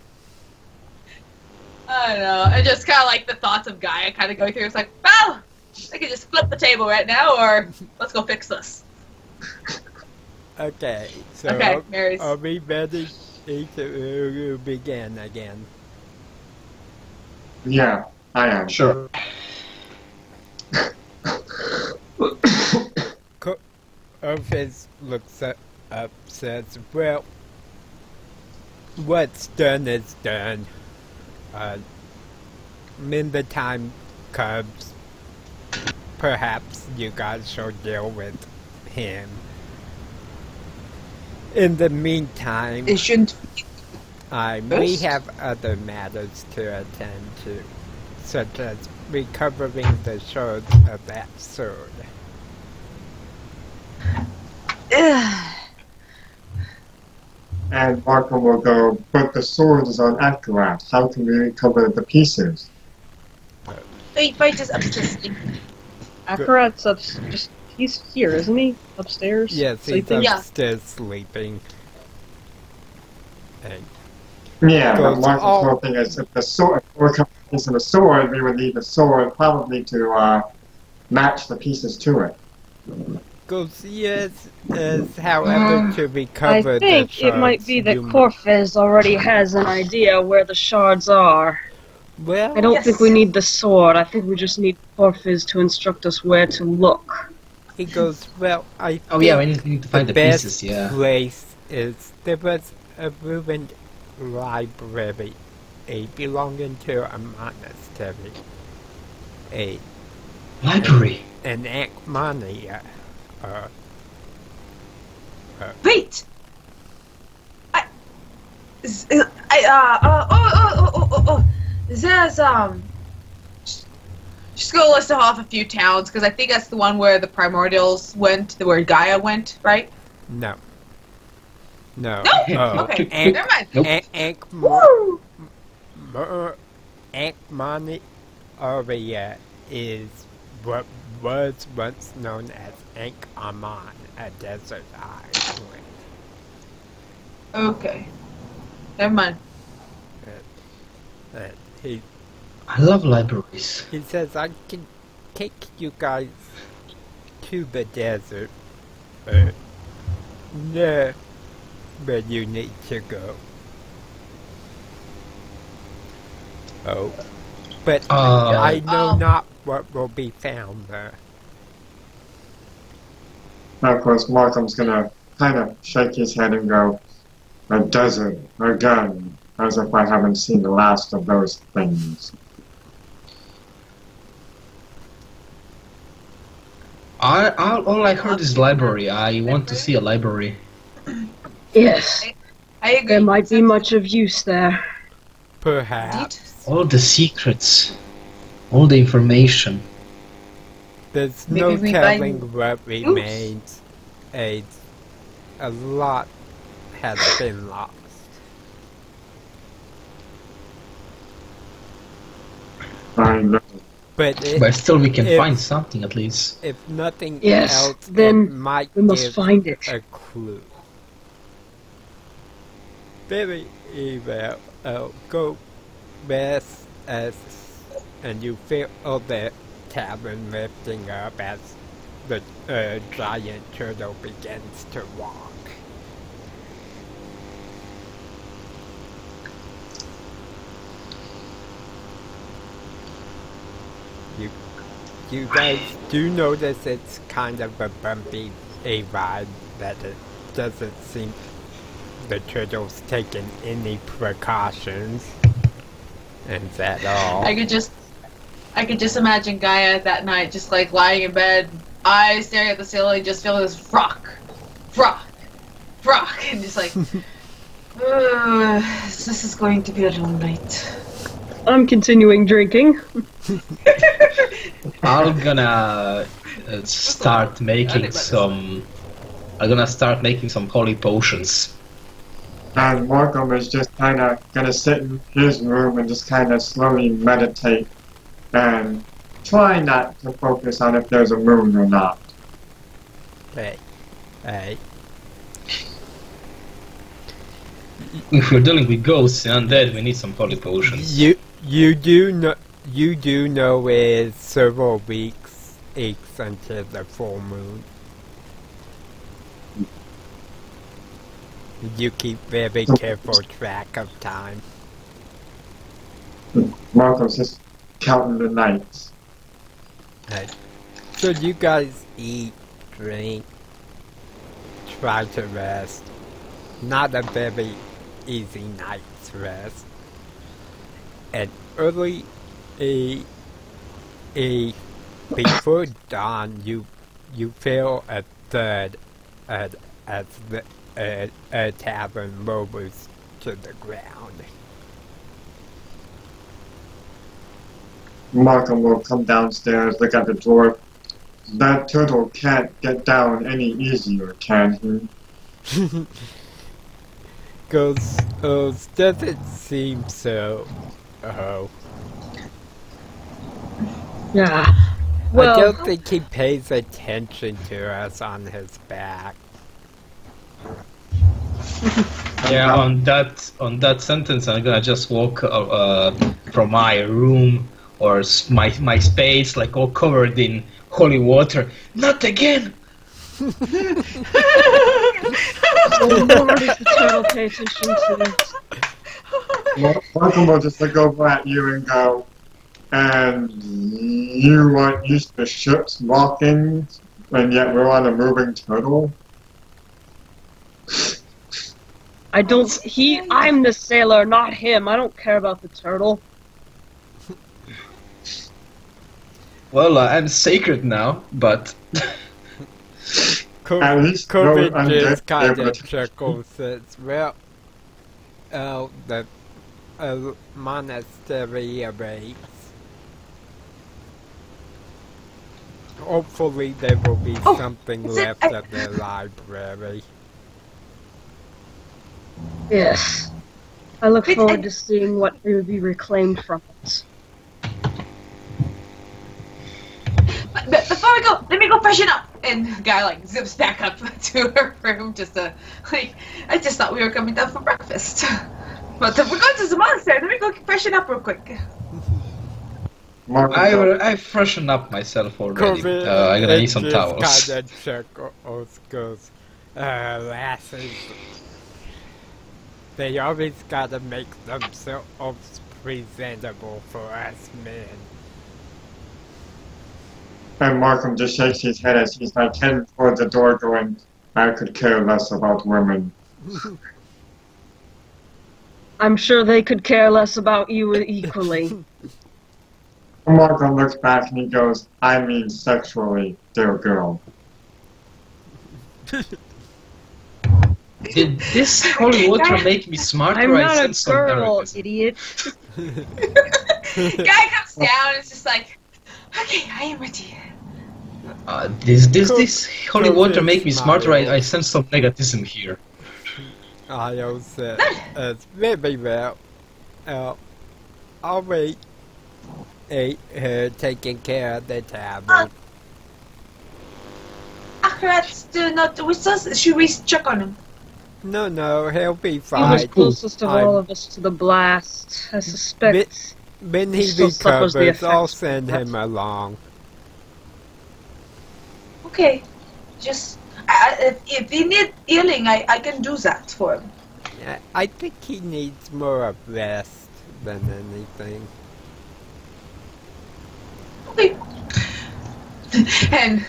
[SPEAKER 2] I don't know. And just kind of like the thoughts of Gaia kind of going through. It's like, well, I could just flip the table right now, or let's go fix this.
[SPEAKER 1] Okay. So
[SPEAKER 2] Okay, Mary's.
[SPEAKER 1] are we ready to begin again?
[SPEAKER 3] Yeah, I am.
[SPEAKER 5] Sure.
[SPEAKER 1] Orpheus looks up, says, well, what's done is done. When the time comes, perhaps you guys shall deal with him. In the meantime,
[SPEAKER 2] It shouldn't.
[SPEAKER 1] we have other matters to attend to, such as recovering the shards of that sword.
[SPEAKER 3] And Marco will go, but the sword is on Akarat. How can we recover the pieces?
[SPEAKER 2] Wait, just upstairs.
[SPEAKER 4] Akarat's up. He's here, isn't he? Upstairs.
[SPEAKER 1] Yes, he's
[SPEAKER 4] sleeping?
[SPEAKER 2] Yeah.
[SPEAKER 1] upstairs sleeping. And
[SPEAKER 3] Yeah,
[SPEAKER 1] Goes
[SPEAKER 3] but Marco's
[SPEAKER 1] all-
[SPEAKER 3] whole thing is if the sword, if we're coming into the sword, we would need the sword probably to match the pieces to it.
[SPEAKER 1] goes, yes, however, to
[SPEAKER 4] I
[SPEAKER 1] recover
[SPEAKER 4] think
[SPEAKER 1] the shards.
[SPEAKER 4] it might be that
[SPEAKER 1] you-
[SPEAKER 4] Corfez already has an idea where the shards are.
[SPEAKER 1] Well,
[SPEAKER 4] I don't
[SPEAKER 2] Yes.
[SPEAKER 4] think we need the sword. I think we just need Corfez to instruct us where to look.
[SPEAKER 1] he goes, well, I
[SPEAKER 5] Oh yeah, we
[SPEAKER 1] think
[SPEAKER 5] need to find the
[SPEAKER 1] best
[SPEAKER 5] pieces. Yeah.
[SPEAKER 1] place is, there was a ruined library, belonging to a monastery,
[SPEAKER 5] Library.
[SPEAKER 1] an Akmania.
[SPEAKER 2] Wait. There's just go list off a few towns because I think that's the one where the primordials went, where Gaia went, right?
[SPEAKER 1] No. No.
[SPEAKER 2] No. Okay, never mind.
[SPEAKER 5] Nope.
[SPEAKER 1] Akmania is what was once known as Ankh-Aman, a desert island.
[SPEAKER 2] Okay, never mind.
[SPEAKER 1] He
[SPEAKER 5] I love libraries.
[SPEAKER 1] says, I can take you guys to the desert. No, where you need to go. Oh, but I know not what will be found there.
[SPEAKER 3] And of course, Markham's gonna kind of shake his head and go, a desert, again, as if I haven't seen the last of those things.
[SPEAKER 5] All I heard is library. I want to see a library.
[SPEAKER 4] Yes,
[SPEAKER 2] I agree.
[SPEAKER 4] there might be much of use there.
[SPEAKER 1] Perhaps.
[SPEAKER 5] All the secrets, all the information.
[SPEAKER 1] There's
[SPEAKER 2] Maybe
[SPEAKER 1] no
[SPEAKER 2] we
[SPEAKER 1] telling
[SPEAKER 2] find-
[SPEAKER 1] what remains. A lot has been lost.
[SPEAKER 3] I know.
[SPEAKER 1] But
[SPEAKER 5] But still, we can
[SPEAKER 1] if-
[SPEAKER 5] find something at least.
[SPEAKER 1] if nothing
[SPEAKER 4] Yes,
[SPEAKER 1] else,
[SPEAKER 4] then
[SPEAKER 1] it might
[SPEAKER 4] We must
[SPEAKER 1] give
[SPEAKER 4] find it.
[SPEAKER 1] a clue. Very well. Go rest and you feel the tavern lifting up as the giant turtle begins to walk. You you guys do notice it's kind of a bumpy ride, that it doesn't seem the turtle's taken any precautions. And at all.
[SPEAKER 2] I could just imagine Gaia that night, just like lying in bed, eyes staring at the ceiling, just feeling this rock, and just like, this is going to be a long night.
[SPEAKER 4] I'm continuing drinking.
[SPEAKER 5] I'm gonna start making some. I'm gonna start making some holy potions.
[SPEAKER 3] And Markham is just kind of gonna sit in his room and just kind of slowly meditate and try not to focus on if there's a moon or not.
[SPEAKER 1] Hey.
[SPEAKER 5] If we're dealing with ghosts and undead, we need some holy potions.
[SPEAKER 1] You do know it's several weeks until the full moon. You keep very careful track of time.
[SPEAKER 3] Markham's just counting the nights.
[SPEAKER 1] Right. So you guys eat, drink, try to rest. Not a very easy night's rest. And early before dawn, you feel a thud as a tavern lowers to the ground.
[SPEAKER 3] Markham will come downstairs, look at the door. That turtle can't get down any easier, can he?
[SPEAKER 1] Doesn't seem so. Oh.
[SPEAKER 4] Yeah. Well,
[SPEAKER 1] I don't think he pays attention to us on his back.
[SPEAKER 5] Yeah, on that sentence, I'm gonna just walk from my room or my space, like all covered in holy water. Not again!
[SPEAKER 4] Lord, does the turtle pay attention to this?
[SPEAKER 3] Markham will just look over at you and go, and you aren't used to ships walking, and yet we're on a moving turtle?
[SPEAKER 4] I'm the sailor, not him. I don't care about the turtle.
[SPEAKER 5] Well, I'm sacred now, but...
[SPEAKER 3] At least no
[SPEAKER 1] Corbin
[SPEAKER 3] undead
[SPEAKER 1] just kind
[SPEAKER 3] able
[SPEAKER 1] of
[SPEAKER 3] to-
[SPEAKER 1] chuckles, says, well, the monastery awaits. Hopefully there will be something
[SPEAKER 2] is it-
[SPEAKER 1] left of the library.
[SPEAKER 4] Yes. I look
[SPEAKER 2] Wait,
[SPEAKER 4] forward to seeing what will be reclaimed from it.
[SPEAKER 2] But before we go, let me go freshen up. And the guy like zips back up to her room just to like. I just thought we were coming down for breakfast, but we're going to the monastery. Let me go freshen up real quick.
[SPEAKER 3] Markham
[SPEAKER 5] I freshened up myself already.
[SPEAKER 1] Corbin
[SPEAKER 5] I'm gonna need some
[SPEAKER 1] just
[SPEAKER 5] towels.
[SPEAKER 1] kind of chuckles, goes, lasses. They always gotta make themselves presentable for us men.
[SPEAKER 3] And Markham just shakes his head as he's like heading towards the door going, I could care less about women.
[SPEAKER 4] I'm sure they could care less about you equally.
[SPEAKER 3] Markham looks back and he goes, I mean sexually, dear girl.
[SPEAKER 5] Did this holy water make me smarter?
[SPEAKER 4] I'm
[SPEAKER 5] I
[SPEAKER 4] not a
[SPEAKER 5] sense some
[SPEAKER 4] girl,
[SPEAKER 5] arrogance.
[SPEAKER 4] idiot.
[SPEAKER 2] Guy comes down and is just like, okay, I am ready.
[SPEAKER 5] This holy
[SPEAKER 1] Corbin
[SPEAKER 5] water make me smarter? I
[SPEAKER 1] smiles.
[SPEAKER 5] sense some negativism here.
[SPEAKER 1] I also very well. I'll wait. Her taking care of the tavern.
[SPEAKER 2] Akkurat's still not with us. Should we check on him?
[SPEAKER 1] No, he'll be
[SPEAKER 4] He was
[SPEAKER 1] fine.
[SPEAKER 4] closest of
[SPEAKER 1] I'm-
[SPEAKER 4] all of us to the blast. I suspect.
[SPEAKER 1] When he
[SPEAKER 4] Still suffers the
[SPEAKER 1] recovers, I'll
[SPEAKER 4] effects.
[SPEAKER 1] send him along.
[SPEAKER 2] Okay, just if he need healing, I can do that for him.
[SPEAKER 1] Yeah, I think he needs more of rest than anything.
[SPEAKER 2] Okay, And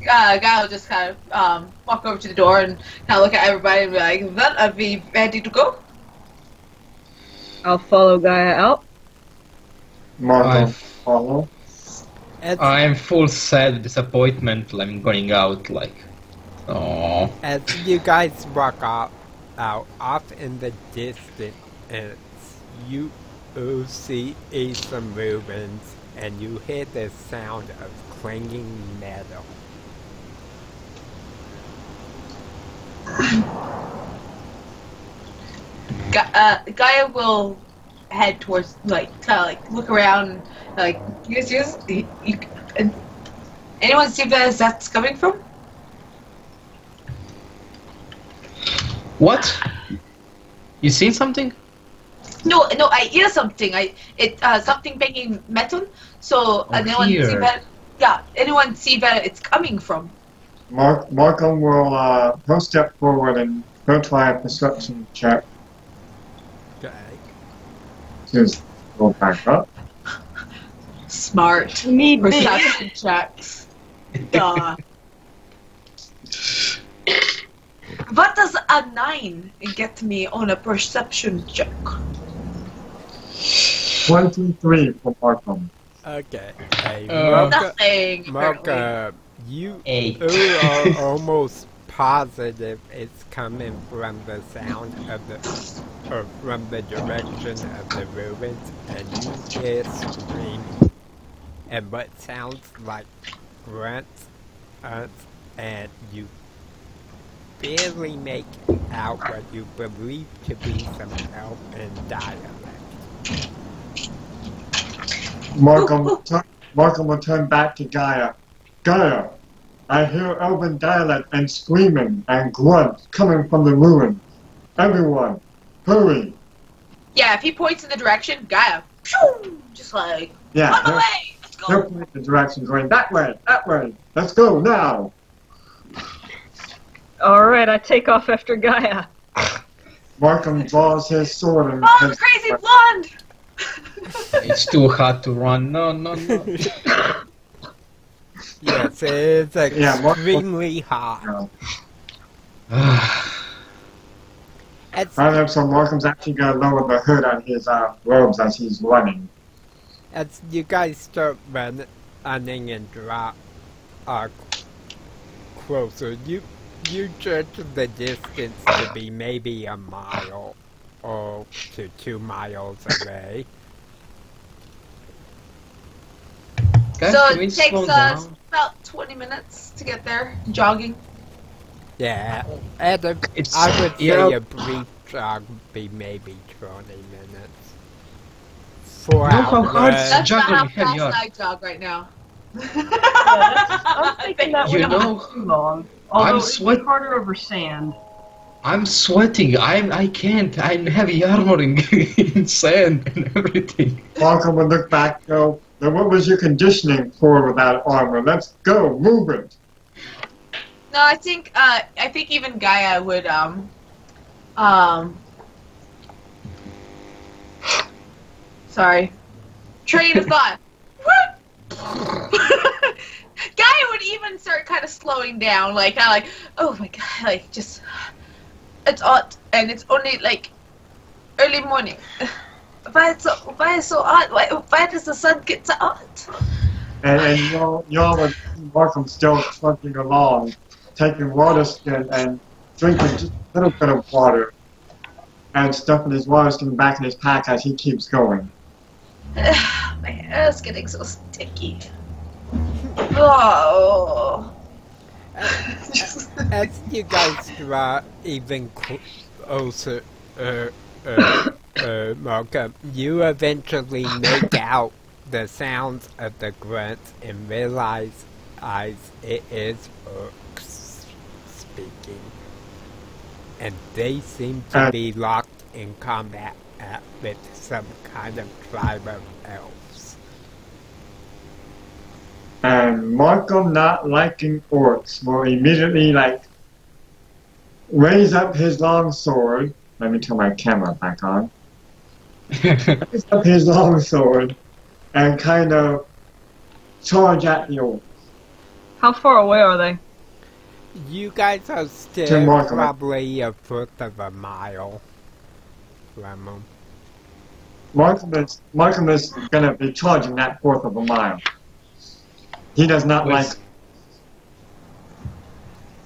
[SPEAKER 2] Guy will just kind of walk over to the door and kind of look at everybody and be like, "Well, I'll be ready to go."
[SPEAKER 4] I'll follow Gaia out.
[SPEAKER 3] Markham follow.
[SPEAKER 1] As,
[SPEAKER 5] I'm full sad disappointment. I'm going out like, oh.
[SPEAKER 1] as you guys walk out off in the distance, you see some ruins, and you hear the sound of clanging metal.
[SPEAKER 2] Gaia will head towards, like, kind of like look around, and, like, and anyone see where that's coming from?
[SPEAKER 5] What? You seen something?
[SPEAKER 2] No, I hear something. Something banging metal. So anyone
[SPEAKER 5] here.
[SPEAKER 2] see where? Yeah, anyone see where it's coming from?
[SPEAKER 3] Markham will he'll step forward and he'll try a perception check.
[SPEAKER 1] Okay.
[SPEAKER 3] Just go back up.
[SPEAKER 2] Smart.
[SPEAKER 4] Need me.
[SPEAKER 2] Perception checks. Duh. What does a 9 get me on a perception check?
[SPEAKER 3] 23 for Markham.
[SPEAKER 1] Okay. Hey,
[SPEAKER 2] Nothing. apparently.
[SPEAKER 1] Marka, you
[SPEAKER 5] 8.
[SPEAKER 1] are almost positive it's coming from the sound of or from the direction of the ruins, and you hear screaming, and what sounds like grunts, and you barely make out what you believe to be some elven dialect.
[SPEAKER 3] Markham will turn back to Gaia. Gaia, I hear elven dialect and screaming and grunts coming from the ruins. Everyone, hurry!
[SPEAKER 2] Yeah, if he points in the direction, Gaia, phew, just like,
[SPEAKER 3] Yeah,
[SPEAKER 2] on the way, let's
[SPEAKER 3] he'll
[SPEAKER 2] go.
[SPEAKER 3] point the direction going that way. Let's go now.
[SPEAKER 4] Alright, I take off after Gaia.
[SPEAKER 3] Markham draws his sword and
[SPEAKER 2] Oh, the crazy blonde!
[SPEAKER 5] It's too hard to run. No.
[SPEAKER 1] Yes, it's
[SPEAKER 3] Yeah,
[SPEAKER 1] extremely hot. It's,
[SPEAKER 3] I know, so Markham's actually going to lower the hood on his robes as he's running.
[SPEAKER 1] as you guys start running and drop closer, you judge the distance to be maybe a mile or to 2 miles away.
[SPEAKER 5] Guys,
[SPEAKER 2] So
[SPEAKER 5] can we
[SPEAKER 2] it
[SPEAKER 5] slow
[SPEAKER 2] takes us
[SPEAKER 5] down?
[SPEAKER 2] about 20 minutes to get there, jogging.
[SPEAKER 1] Yeah, and
[SPEAKER 5] It's-
[SPEAKER 1] I would say
[SPEAKER 5] yeah.
[SPEAKER 1] a brief jog would be maybe 20 minutes. 4
[SPEAKER 5] Look how
[SPEAKER 1] hours.
[SPEAKER 5] hard
[SPEAKER 2] That's not
[SPEAKER 5] Juggling
[SPEAKER 2] how
[SPEAKER 5] heavy
[SPEAKER 2] fast
[SPEAKER 5] up.
[SPEAKER 2] I jog right now.
[SPEAKER 4] I'm thinking that
[SPEAKER 5] You
[SPEAKER 4] would
[SPEAKER 5] know,
[SPEAKER 4] not too long. Although it's
[SPEAKER 5] sweat-
[SPEAKER 4] harder over sand.
[SPEAKER 5] I'm sweating. I can't. I'm heavy armoring in sand and everything.
[SPEAKER 3] Markham would look back and go, "Then what was your conditioning for without armor? Let's go, move it."
[SPEAKER 2] No, I think even Gaia would sorry. Train of thought. Gaia would even start kind of slowing down, like kind of like, oh my god, like just it's hot and it's only like early morning. Why is so hot? Why does the sun get so hot?
[SPEAKER 3] And y'all would see Markham still trudging along, taking water skin and drinking just a little bit of water and stuffing his water skin back in his pack as he keeps going.
[SPEAKER 2] My hair is getting so sticky. Oh.
[SPEAKER 1] As you guys draw even closer, Markham, you eventually make out the sounds of the grunts and realize it is orcs speaking. And they seem to be locked in combat with some kind of tribe of elves.
[SPEAKER 3] And Markham, not liking orcs, will immediately raise up his long sword. Let me turn my camera back on. Raise up his long sword and kind of charge at the orcs.
[SPEAKER 4] How far away are they?
[SPEAKER 1] You guys are
[SPEAKER 3] To
[SPEAKER 1] still
[SPEAKER 3] Markham.
[SPEAKER 1] probably a fourth of a mile from them.
[SPEAKER 3] Markham is going to be charging that fourth of a mile. He does not
[SPEAKER 5] Wait.
[SPEAKER 3] like.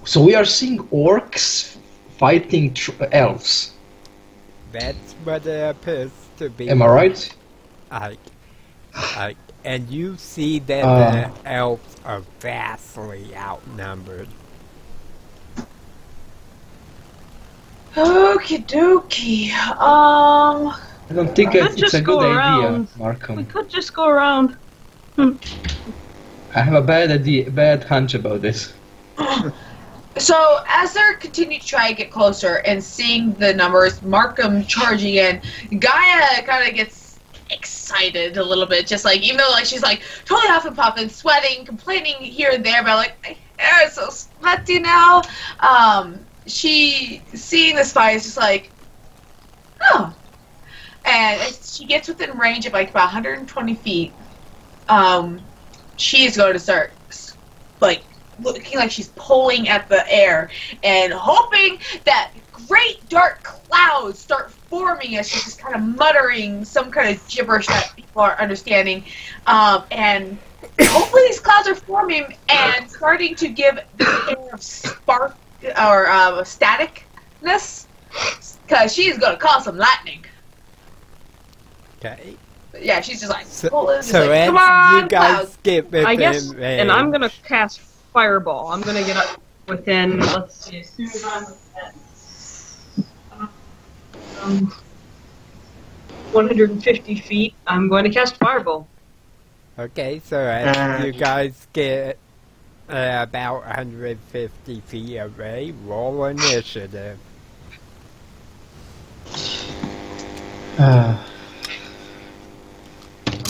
[SPEAKER 5] So we are seeing orcs fighting elves.
[SPEAKER 1] That's what it appears to be.
[SPEAKER 5] Am I right?
[SPEAKER 1] And you see that the elves are vastly outnumbered.
[SPEAKER 2] Okie dokie.
[SPEAKER 5] I don't think
[SPEAKER 4] We could
[SPEAKER 5] it's
[SPEAKER 4] just
[SPEAKER 5] a good
[SPEAKER 4] go
[SPEAKER 5] idea,
[SPEAKER 4] around. We
[SPEAKER 5] Markham.
[SPEAKER 4] could just go around.
[SPEAKER 5] I have a bad hunch about this.
[SPEAKER 2] So as they're continuing to try to get closer and seeing the numbers, Markham charging in, Gaia kind of gets excited a little bit, just like, even though like she's like totally huff and puffing, sweating, complaining here and there about like my hair is so sweaty now. She seeing this fight is just like, oh. And as she gets within range of like about 120 feet, she is going to start like looking like she's pulling at the air and hoping that great dark clouds start forming as she's just kind of muttering some kind of gibberish that people aren't understanding. And hopefully these clouds are forming and starting to give the air of spark or staticness, because she's going to cause some lightning.
[SPEAKER 1] Okay.
[SPEAKER 2] Yeah, she's just like,
[SPEAKER 1] So,
[SPEAKER 2] pulling, just
[SPEAKER 1] so
[SPEAKER 2] like,
[SPEAKER 1] as
[SPEAKER 2] come on,
[SPEAKER 1] you guys
[SPEAKER 2] clouds.
[SPEAKER 1] get within
[SPEAKER 4] I guess,
[SPEAKER 1] range,
[SPEAKER 4] and I'm gonna cast Fireball. I'm gonna get up within, let's see, as soon as I'm within 150 feet, I'm going to cast Fireball.
[SPEAKER 1] Okay, so as you guys get about 150 feet away, roll initiative.
[SPEAKER 2] Come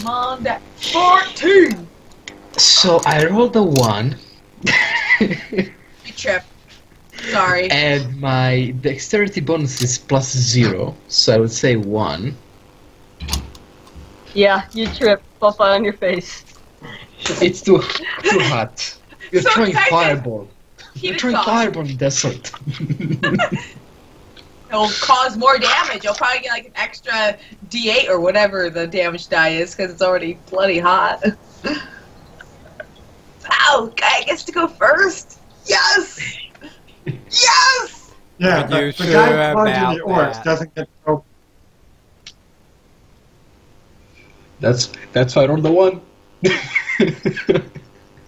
[SPEAKER 2] on, that 14!
[SPEAKER 5] So I rolled a 1.
[SPEAKER 2] You trip. Sorry.
[SPEAKER 5] And my dexterity bonus is +0, so I would say 1.
[SPEAKER 4] Yeah, you trip, fall flat on your face.
[SPEAKER 5] It's too hot. You're
[SPEAKER 2] So
[SPEAKER 5] trying
[SPEAKER 2] excited.
[SPEAKER 5] fireball.
[SPEAKER 2] Keep
[SPEAKER 5] You're
[SPEAKER 2] it
[SPEAKER 5] trying
[SPEAKER 2] soft.
[SPEAKER 5] fireball in desert.
[SPEAKER 2] It'll cause more damage. You'll probably get like an extra D8 or whatever the damage die is, because it's already bloody hot. Ow, guy gets to go first. Yes! Yes!
[SPEAKER 3] Yeah,
[SPEAKER 1] Are
[SPEAKER 3] but
[SPEAKER 1] you
[SPEAKER 3] the
[SPEAKER 1] sure
[SPEAKER 3] guy charging
[SPEAKER 1] about
[SPEAKER 3] the orcs
[SPEAKER 1] that?
[SPEAKER 3] doesn't get to go.
[SPEAKER 5] That's why I rolled the 1.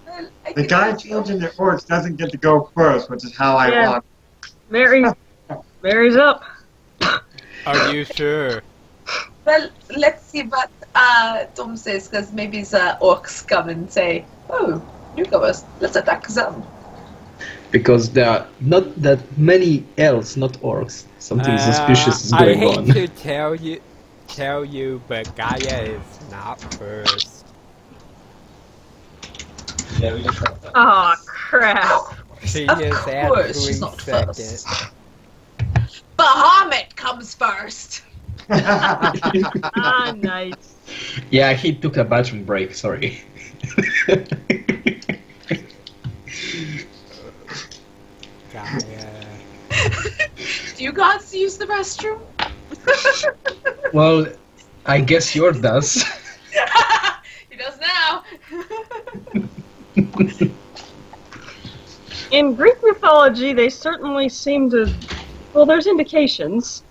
[SPEAKER 2] Well, I
[SPEAKER 3] The
[SPEAKER 2] can
[SPEAKER 3] guy
[SPEAKER 2] help you.
[SPEAKER 3] charging the orcs doesn't get to go first, which is how I
[SPEAKER 4] Yeah.
[SPEAKER 3] want.
[SPEAKER 4] Mary's up.
[SPEAKER 1] Are you sure?
[SPEAKER 2] Well, let's see what Tom says, because maybe the orcs come and say, oh, newcomers, let's attack them.
[SPEAKER 5] Because there are not that many elves, not orcs. Something suspicious is
[SPEAKER 1] I
[SPEAKER 5] going
[SPEAKER 1] hate
[SPEAKER 5] on.
[SPEAKER 1] to tell you, but Gaia is not first.
[SPEAKER 4] Oh crap.
[SPEAKER 1] She
[SPEAKER 2] Of
[SPEAKER 1] is
[SPEAKER 2] course,
[SPEAKER 1] actually
[SPEAKER 2] she's not
[SPEAKER 1] second.
[SPEAKER 2] first. Bahamut comes first.
[SPEAKER 4] Ah, nice.
[SPEAKER 5] Yeah, he took a bathroom break, sorry.
[SPEAKER 1] Gaia.
[SPEAKER 2] Do you guys use the restroom?
[SPEAKER 5] Well, I guess yours does.
[SPEAKER 2] He does now.
[SPEAKER 4] In Greek mythology, they certainly seem to. Well, there's indications.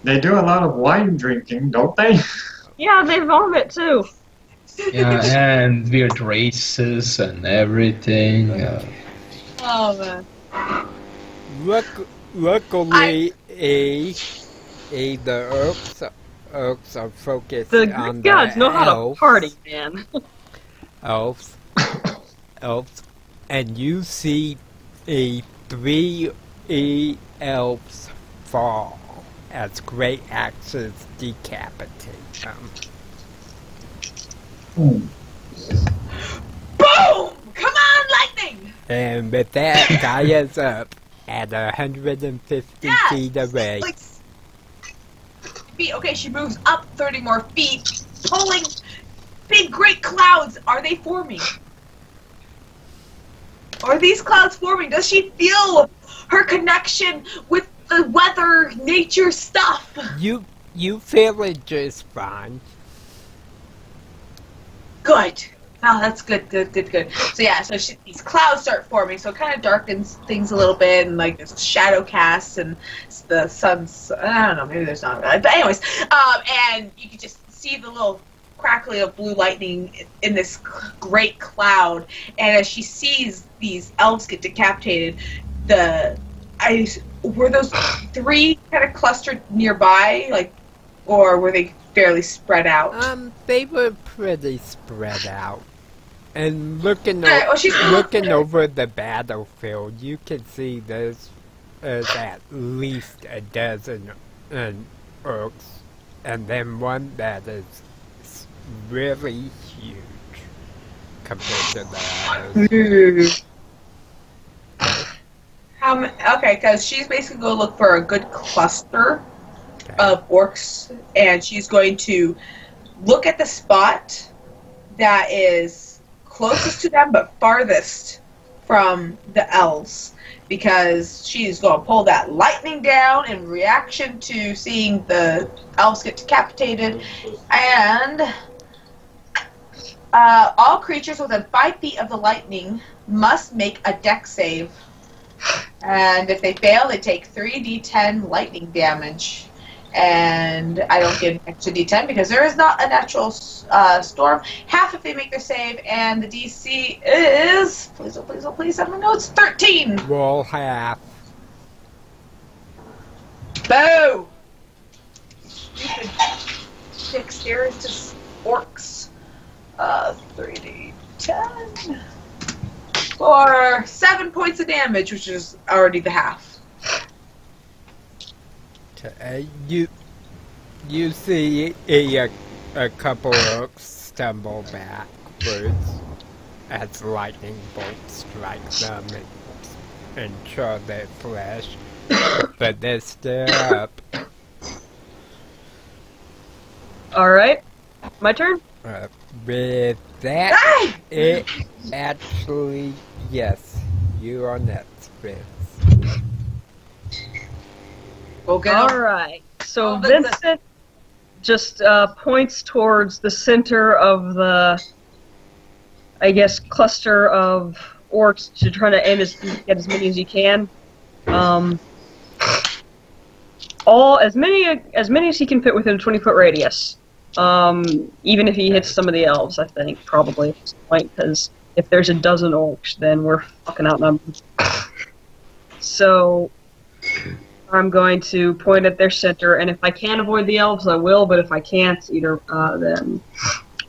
[SPEAKER 3] They do a lot of wine drinking, don't they?
[SPEAKER 4] Yeah, they vomit too.
[SPEAKER 5] Yeah, and weird races and everything.
[SPEAKER 2] Oh man.
[SPEAKER 1] Luckily, the orcs are focused
[SPEAKER 4] The
[SPEAKER 1] on
[SPEAKER 4] Greek gods
[SPEAKER 1] the
[SPEAKER 4] know how to
[SPEAKER 1] elves.
[SPEAKER 4] party, man.
[SPEAKER 1] Elves, and you see the 3 elves fall as great axes decapitate them.
[SPEAKER 2] Boom! Come on, lightning!
[SPEAKER 1] And with that, Gaia's up at 150
[SPEAKER 2] Yes!
[SPEAKER 1] feet away.
[SPEAKER 2] Like, feet. Okay, she moves up 30 more feet, pulling big, great clouds, are they forming? Are these clouds forming? Does she feel her connection with the weather, nature stuff?
[SPEAKER 1] You feel it just fine.
[SPEAKER 2] Good. Oh, that's good. So yeah, these clouds start forming, so it kind of darkens things a little bit, and like there's shadow casts, and the sun's, I don't know, maybe there's not, but anyways, and you can just see the little crackling of blue lightning in this great cloud, and as she sees these elves get decapitated, were those three kind of clustered nearby, like, or were they fairly spread out?
[SPEAKER 1] They were pretty spread out. And looking over the battlefield, you can see there's at least a dozen orcs, and then one that is really huge compared to the others.
[SPEAKER 2] Okay, because she's basically going to look for a good cluster of orcs, and she's going to look at the spot that is closest to them but farthest from the elves, because she's going to pull that lightning down in reaction to seeing the elves get decapitated, and all creatures within 5 feet of the lightning must make a dex save, and if they fail they take 3d10 lightning damage. And I don't get an extra d10 because there is not a natural storm. Half if they make their save, and the DC is, please, oh please, oh please, I don't know, it's 13.
[SPEAKER 1] Roll half.
[SPEAKER 2] Boo! Stupid dexterous orcs. 3d10 for 7 points of damage, which is already the half.
[SPEAKER 1] You see a couple orcs stumble backwards as lightning bolts strike them and char their flesh, but they're still up.
[SPEAKER 4] Alright, my turn?
[SPEAKER 1] With that, it actually, yes, you are next, Vince.
[SPEAKER 2] Okay.
[SPEAKER 4] Alright, so Vincent just points towards the center of the, I guess, cluster of orcs to try to get as many as you can. As many as he can fit within a 20-foot radius. Even if he hits some of the elves, I think, probably at this point, because if there's a dozen orcs, then we're fucking outnumbered. So I'm going to point at their center, and if I can avoid the elves, I will, but if I can't, then...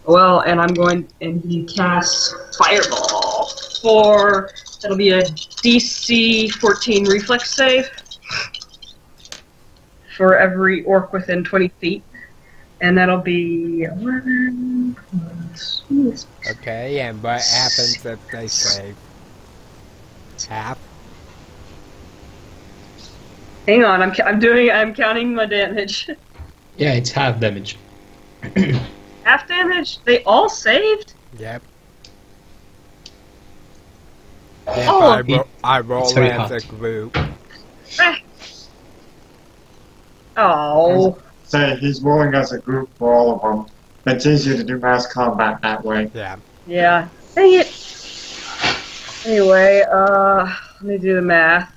[SPEAKER 4] Well, and I'm going and cast Fireball for... That'll be a DC 14 reflex save for every orc within 20 feet. And that'll be 11 plus...
[SPEAKER 1] Okay, and what happens if they save? Half?
[SPEAKER 4] Hang on, I'm counting my damage.
[SPEAKER 5] Yeah, it's half damage.
[SPEAKER 4] Half damage? They all saved?
[SPEAKER 1] Yep.
[SPEAKER 4] Oh,
[SPEAKER 1] I roll
[SPEAKER 5] very
[SPEAKER 1] as a
[SPEAKER 5] hot.
[SPEAKER 1] group.
[SPEAKER 4] Oh.
[SPEAKER 3] Say, he's rolling as a group for all of them. It's easier to do mass combat that way.
[SPEAKER 1] Yeah.
[SPEAKER 4] Yeah. Dang it. Anyway, let me do the math.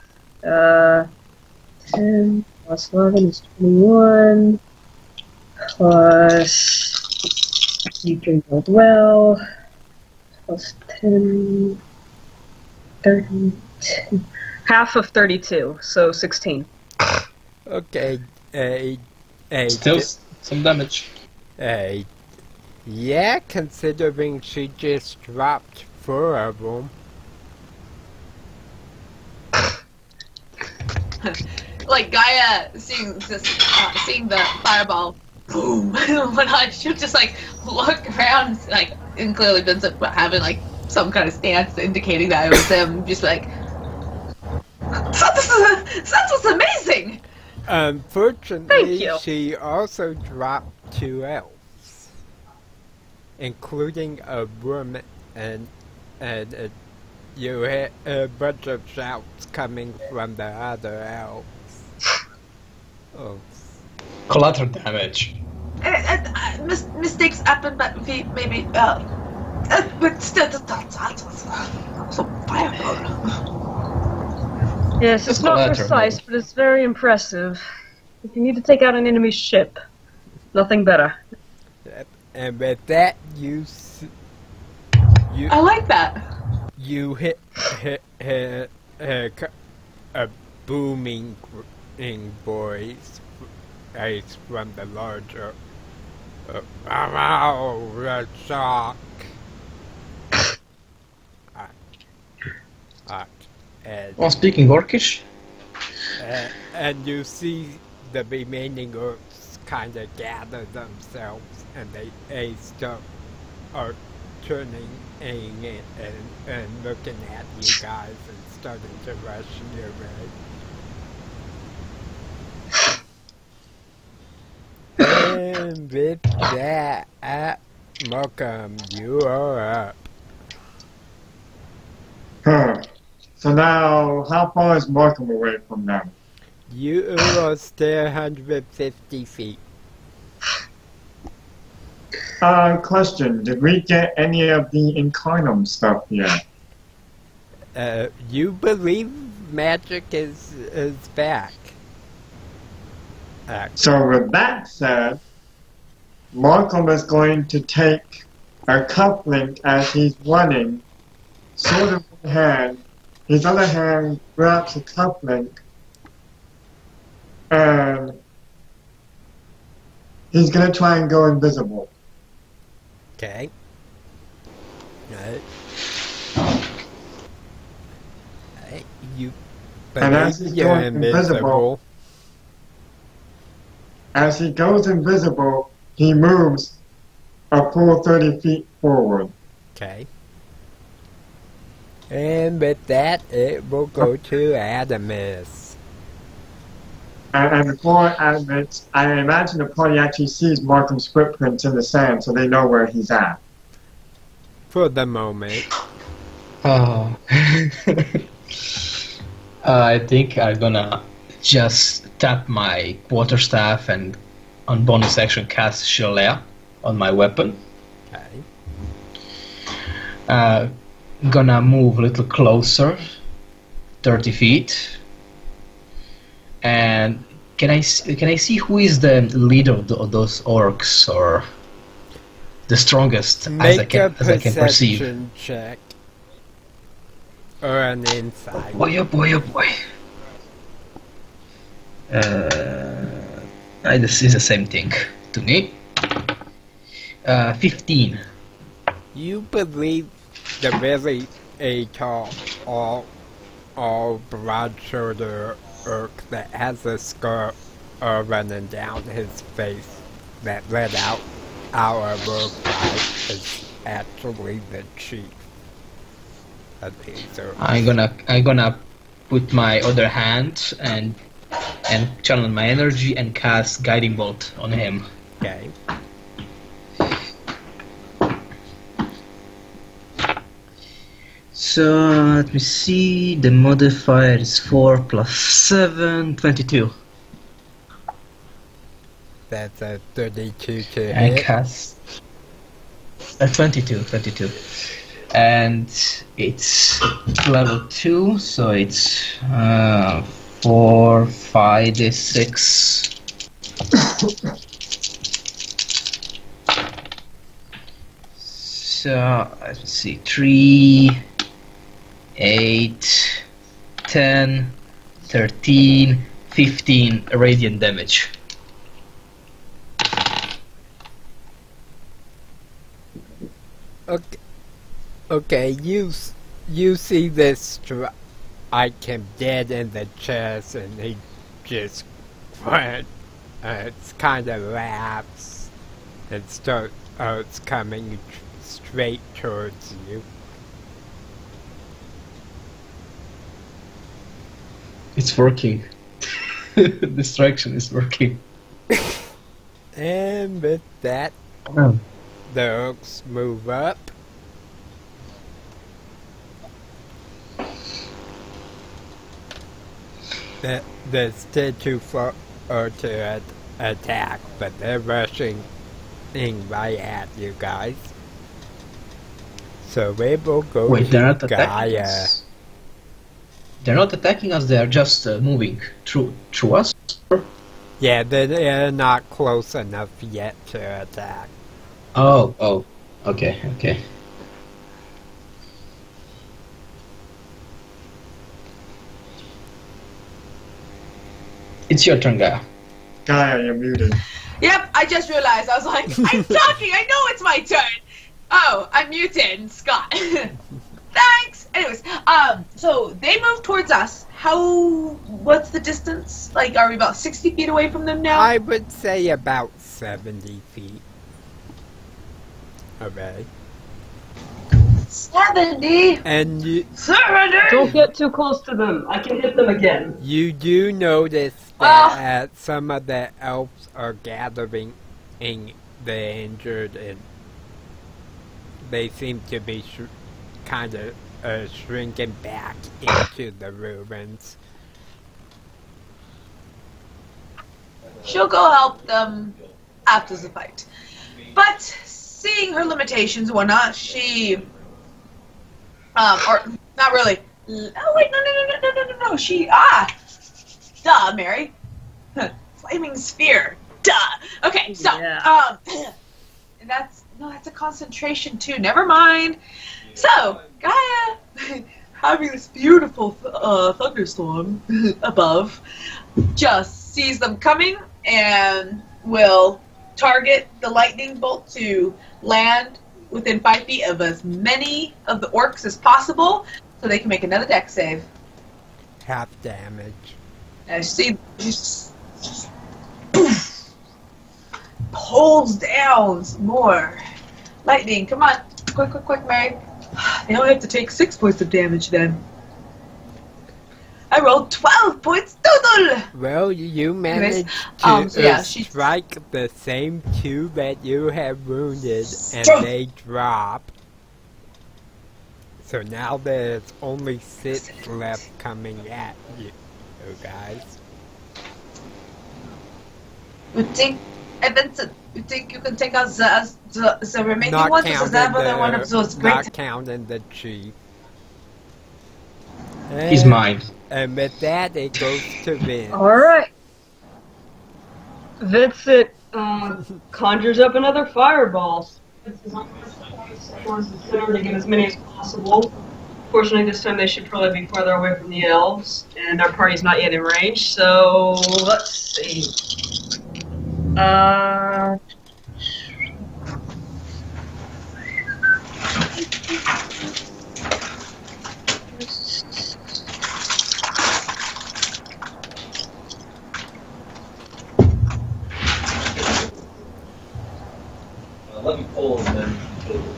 [SPEAKER 4] 10 plus 11 is 21. Plus, you can build well. Plus 10, 32. Half of 32, so 16.
[SPEAKER 1] Okay,
[SPEAKER 5] Still some damage.
[SPEAKER 1] yeah, considering she just dropped 4 of them.
[SPEAKER 2] Like Gaia seeing the fireball, boom, went on. She'll just like look around, like, and clearly Vincent having like some kind of stance indicating that it was him. Just like, this was amazing.
[SPEAKER 1] Unfortunately,
[SPEAKER 4] Thank you.
[SPEAKER 1] she also dropped 2 elves. including a woman, and you hear a bunch of shouts coming from the other elves. Oh.
[SPEAKER 5] Collateral damage.
[SPEAKER 2] Mistakes happen, but maybe. But still, that's so fireball.
[SPEAKER 4] Yes, it's not
[SPEAKER 5] Collateral.
[SPEAKER 4] precise, but it's very impressive. If you need to take out an enemy ship, nothing better.
[SPEAKER 1] And with that, you
[SPEAKER 2] I like that.
[SPEAKER 1] you hit a booming voice from the larger. Oh, the shock! And,
[SPEAKER 5] Well, speaking Orcish,
[SPEAKER 1] and you see the remaining orcs kind of gather themselves, and they start are turning in and looking at you guys and starting to rush your way. And with that, Malcolm, you are up.
[SPEAKER 3] Huh. So now, how far is Markham away from them?
[SPEAKER 1] You are still 150 feet.
[SPEAKER 3] Question. Did we get any of the Incarnum stuff yet?
[SPEAKER 1] You believe magic is back.
[SPEAKER 3] So with that said, Markham is going to take a cufflink as he's running, sword in one hand, his other hand grabs a cufflink, and he's going to try and go invisible.
[SPEAKER 1] Okay. Right. You
[SPEAKER 3] And as
[SPEAKER 1] believe
[SPEAKER 3] he's
[SPEAKER 1] you're
[SPEAKER 3] going invisible, as he goes invisible, he moves a full 30 feet forward.
[SPEAKER 1] Okay. And with that, it will go to Adamus.
[SPEAKER 3] And before Adamus, I imagine the party actually sees Markham's footprints in the sand, so they know where he's at.
[SPEAKER 1] For the moment.
[SPEAKER 5] oh. I think I'm gonna just tap my quarterstaff and on bonus action cast Shalea on my weapon.
[SPEAKER 1] Okay.
[SPEAKER 5] Gonna move a little closer, 30 feet. And can I see who is the leader of those orcs, or the strongest as I can perceive?
[SPEAKER 1] Perception check. Or an insight.
[SPEAKER 5] Boy, oh boy, oh boy. This is the same thing to me. 15.
[SPEAKER 1] You believe the really a tall, all broad-shouldered orc that has a scar running down his face that let out our fight is actually the chief of these orcs.
[SPEAKER 5] I'm gonna put my other hand and channel my energy and cast Guiding Bolt on him.
[SPEAKER 1] Okay.
[SPEAKER 5] So let me see. The modifier is 4 plus 7, 22.
[SPEAKER 1] That's a 32 to
[SPEAKER 5] And
[SPEAKER 1] hit.
[SPEAKER 5] cast 22. And it's level 2, so it's 4, 5, 6. So let's see, 3, 8, 10, 13, 15 radiant damage.
[SPEAKER 1] Okay, you see this strike him dead in the chest, and he just it's kind of laughs and starts coming straight towards you.
[SPEAKER 5] It's working. Distraction is working.
[SPEAKER 1] And with that, the orcs move up. They're still too far to attack, but they're rushing right at you guys. So we will go
[SPEAKER 5] Wait,
[SPEAKER 1] to
[SPEAKER 5] they're not attacking
[SPEAKER 1] Gaia.
[SPEAKER 5] us. They're not attacking us. They are just moving through us.
[SPEAKER 1] Yeah, they're not close enough yet to attack.
[SPEAKER 5] Oh, okay. It's your turn, Gaia.
[SPEAKER 3] Gaia, you're muted.
[SPEAKER 2] Yep, I just realized. I was like, I'm talking. I know it's my turn. Oh, I'm muted, Scott. Thanks. Anyways, so they move towards us. What's the distance? Like, are we about 60 feet away from them now?
[SPEAKER 1] I would say about 70 feet. Okay.
[SPEAKER 2] 70.
[SPEAKER 1] And you
[SPEAKER 2] 70.
[SPEAKER 4] Don't get too close to them. I can hit them again.
[SPEAKER 1] do notice that some of the elves are gathering in the injured, and they seem to be kind of shrinking back into the ruins.
[SPEAKER 2] She'll go help them after the fight. But seeing her limitations and whatnot, she, or not really. Oh wait, no. Duh, Mary. Flaming sphere. Duh. Okay, so,
[SPEAKER 4] Yeah.
[SPEAKER 2] and that's a concentration too. Never mind. So, Gaia, having this beautiful thunderstorm above, just sees them coming and will target the lightning bolt to land within 5 feet of as many of the orcs as possible, so they can make another deck save.
[SPEAKER 1] Half damage.
[SPEAKER 2] And see, just poof, pulls down some more lightning. Come on, quick, Mary. They only have to take 6 points of damage then. I rolled 12 points total!
[SPEAKER 1] Well, you managed
[SPEAKER 2] Anyways,
[SPEAKER 1] to
[SPEAKER 2] she
[SPEAKER 1] strike the same 2 that you have wounded, and they drop. So now there's only 6 left coming at you guys.
[SPEAKER 2] You think, you think you can take out the remaining
[SPEAKER 1] Not
[SPEAKER 2] ones? Or is that
[SPEAKER 1] counting
[SPEAKER 2] one of those great?
[SPEAKER 1] not counting the chief.
[SPEAKER 5] He's mine.
[SPEAKER 1] And with that, it goes to Vince.
[SPEAKER 4] Alright. Vincent conjures up another fireball. Wants to get as many as possible. Fortunately, this time they should probably be farther away from the elves, and our party's not yet in range, so let's see.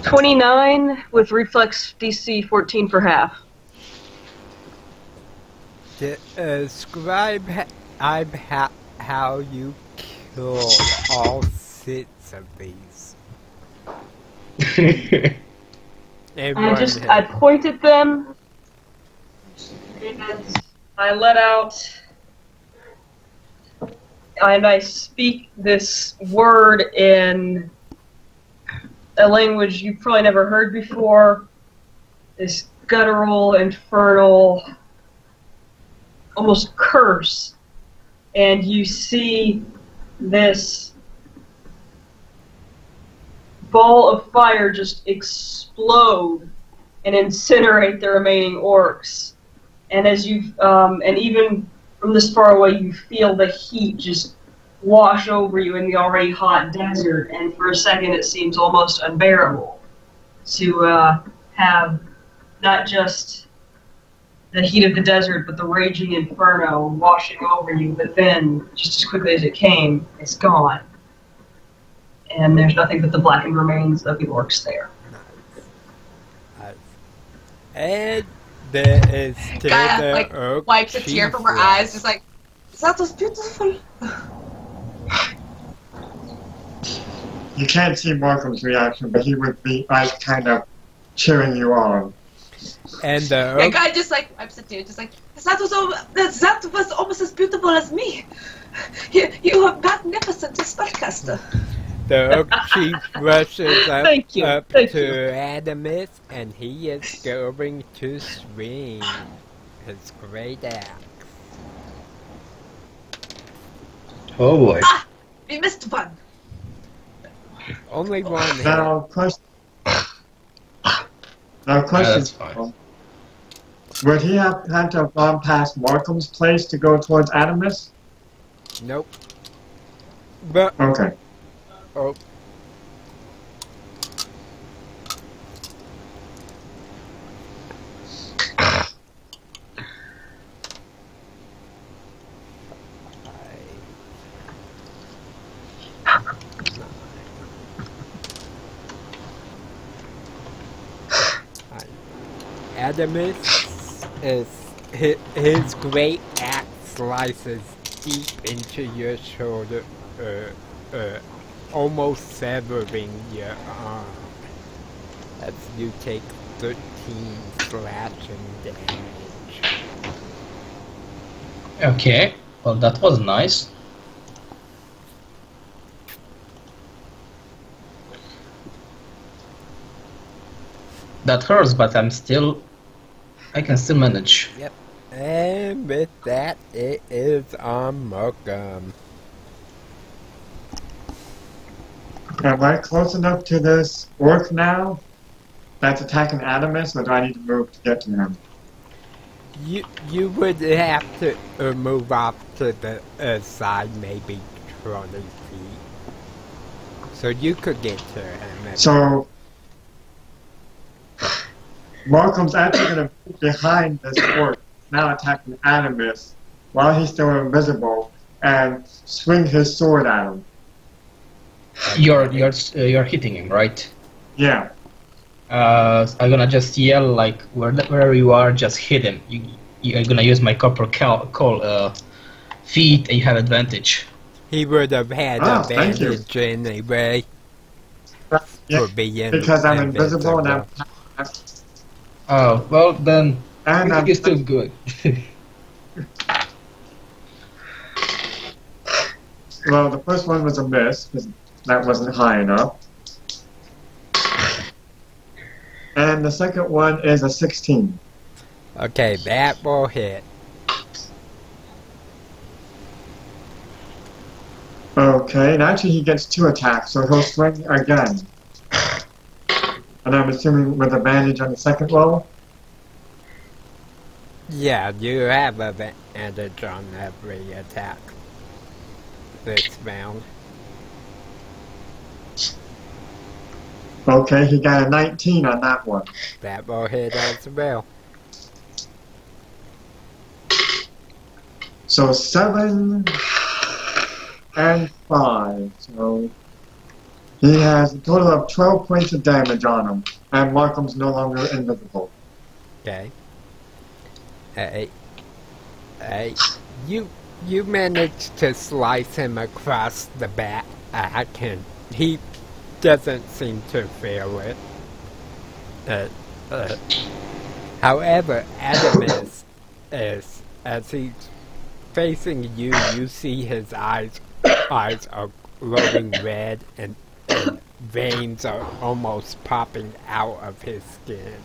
[SPEAKER 4] 29 with reflex DC 14 for half.
[SPEAKER 1] Describe how you kill all 6 of these.
[SPEAKER 4] I point at them, and I let out, and I speak this word in a language you've probably never heard before, this guttural, infernal, almost curse, and you see this ball of fire just explode and incinerate the remaining orcs. And as you, and even from this far away, you feel the heat just wash over you in the already hot desert, and for a second it seems almost unbearable to have not just the heat of the desert, but the raging inferno washing over you, but then, just as quickly as it came, it's gone. And there's nothing but the blackened remains of the orcs there.
[SPEAKER 1] And there is still
[SPEAKER 2] Gaia,
[SPEAKER 1] the
[SPEAKER 2] like,
[SPEAKER 1] orc
[SPEAKER 2] wipes a tear from her eyes, just like, is that so beautiful?
[SPEAKER 3] You can't see Markham's reaction, but he would be like kind of cheering you on.
[SPEAKER 1] And
[SPEAKER 2] Yeah, guy just like wipes it too, just like that was almost as beautiful as me. You are magnificent spellcaster.
[SPEAKER 1] the Oak Chief rushes up,
[SPEAKER 4] Thank you,
[SPEAKER 1] up
[SPEAKER 4] thank
[SPEAKER 1] to
[SPEAKER 4] you.
[SPEAKER 1] Adamus, and he is going to swing his great axe.
[SPEAKER 5] Oh boy.
[SPEAKER 2] Ah, we missed one.
[SPEAKER 1] Only one hit.
[SPEAKER 3] Now, question.
[SPEAKER 5] That's fine.
[SPEAKER 3] Would he have had to have gone past Markham's place to go towards Adamus?
[SPEAKER 1] Nope. But
[SPEAKER 3] Okay.
[SPEAKER 1] oh, Adamus is his great axe slices deep into your shoulder, almost severing your arm as you take 13 slashing damage.
[SPEAKER 5] Okay. Well, that was nice. That hurts, but I can still manage.
[SPEAKER 1] Yep. And with that, it is on Markham.
[SPEAKER 3] Am I close enough to this orc now that's attacking Adamus, or do I need to move to get to him?
[SPEAKER 1] You would have to move off to the side, maybe 20 feet. So you could get to him.
[SPEAKER 3] So, Markham's actually going to move behind this orc, now attacking Adamus, while he's still invisible, and swing his sword at him.
[SPEAKER 5] You're hitting him, right?
[SPEAKER 3] Yeah.
[SPEAKER 5] I'm gonna just yell like wherever you are, just hit him. I'm gonna use my copper call feet, and you have advantage.
[SPEAKER 1] He would have had
[SPEAKER 3] thank you.
[SPEAKER 1] advantage anyway
[SPEAKER 3] Yeah,
[SPEAKER 1] for being
[SPEAKER 3] because I'm invisible and I'm...
[SPEAKER 5] Oh well, then
[SPEAKER 3] And I'm...
[SPEAKER 5] you're still good.
[SPEAKER 3] Well, the first one was a miss, because that wasn't high enough. And the second one is a 16.
[SPEAKER 1] Okay, that will hit.
[SPEAKER 3] Okay, and actually he gets 2 attacks, so he'll swing again. And I'm assuming with advantage on the second roll?
[SPEAKER 1] Yeah, you have advantage on every attack this round.
[SPEAKER 3] Okay, he got a 19 on that one.
[SPEAKER 1] That will hit as well.
[SPEAKER 3] So 7 and 5. So he has a total of 12 points of damage on him. And Markham's no longer invisible.
[SPEAKER 1] Okay. You managed to slice him across the back, and he doesn't seem to feel it. However, Adamus is, as he's facing you, you see his eyes are glowing red, and veins are almost popping out of his skin.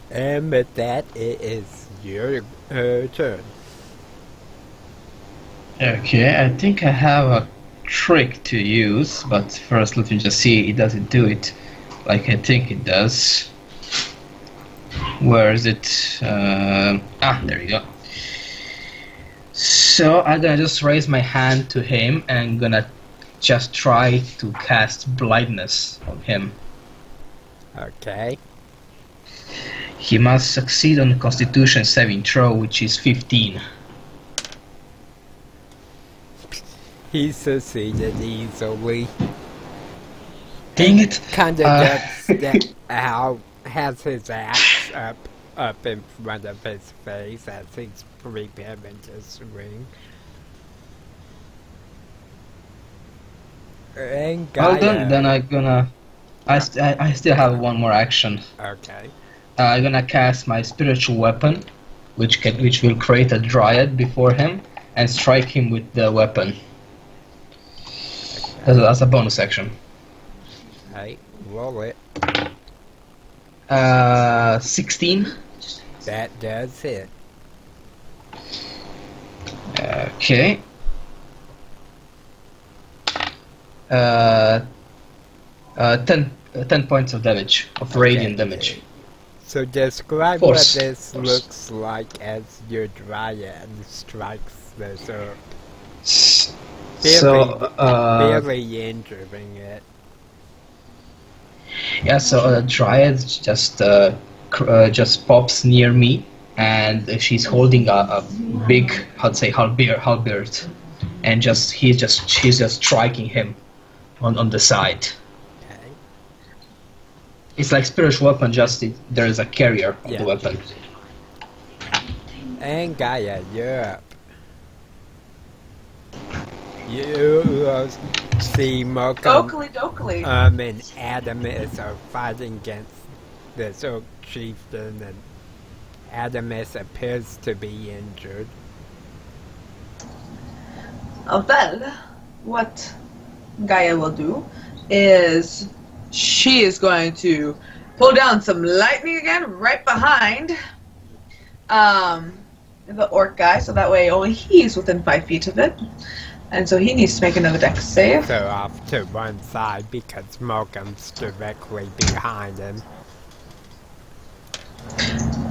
[SPEAKER 1] And with that, it is your turn.
[SPEAKER 5] Okay, I think I have a trick to use, but first let me just see it doesn't do it like I think it does. Where is it? There you go. So I'm gonna just raise my hand to him and I'm gonna just try to cast blindness on him.
[SPEAKER 1] Okay.
[SPEAKER 5] He must succeed on Constitution saving throw, which is 15.
[SPEAKER 1] He succeeded easily.
[SPEAKER 5] Dang it!
[SPEAKER 1] Kind of gets out, has his axe up in front of his face as he's preparing to swing. And
[SPEAKER 5] Well,
[SPEAKER 1] Gaia.
[SPEAKER 5] then I'm gonna. I still have one more action.
[SPEAKER 1] Okay.
[SPEAKER 5] I'm gonna cast my spiritual weapon, which will create a dryad before him and strike him with the weapon as a bonus action.
[SPEAKER 1] Hey, roll it.
[SPEAKER 5] 16.
[SPEAKER 1] That does hit.
[SPEAKER 5] Okay. 10 points of damage, of radiant damage.
[SPEAKER 1] So describe
[SPEAKER 5] Force.
[SPEAKER 1] what this looks like as your dryad strikes the earth.
[SPEAKER 5] So,
[SPEAKER 1] Barely injuring it.
[SPEAKER 5] yeah, so a dryad just pops near me, and she's holding a big, I'd say halberd, and she's just striking him on the side.
[SPEAKER 1] Okay.
[SPEAKER 5] It's like spiritual weapon, there is a carrier of
[SPEAKER 1] Yeah.
[SPEAKER 5] the weapon.
[SPEAKER 1] And Gaia, you're up. You see Mocha
[SPEAKER 2] Dokily.
[SPEAKER 1] and Adamus are fighting against this Oak Chieftain, and Adamus appears to be injured.
[SPEAKER 2] Well, what Gaia will do is she is going to pull down some lightning again right behind the orc guy, so that way only he's within 5 feet of it. And so he needs to make another dex save.
[SPEAKER 1] So off to one side because Mokum's directly behind him.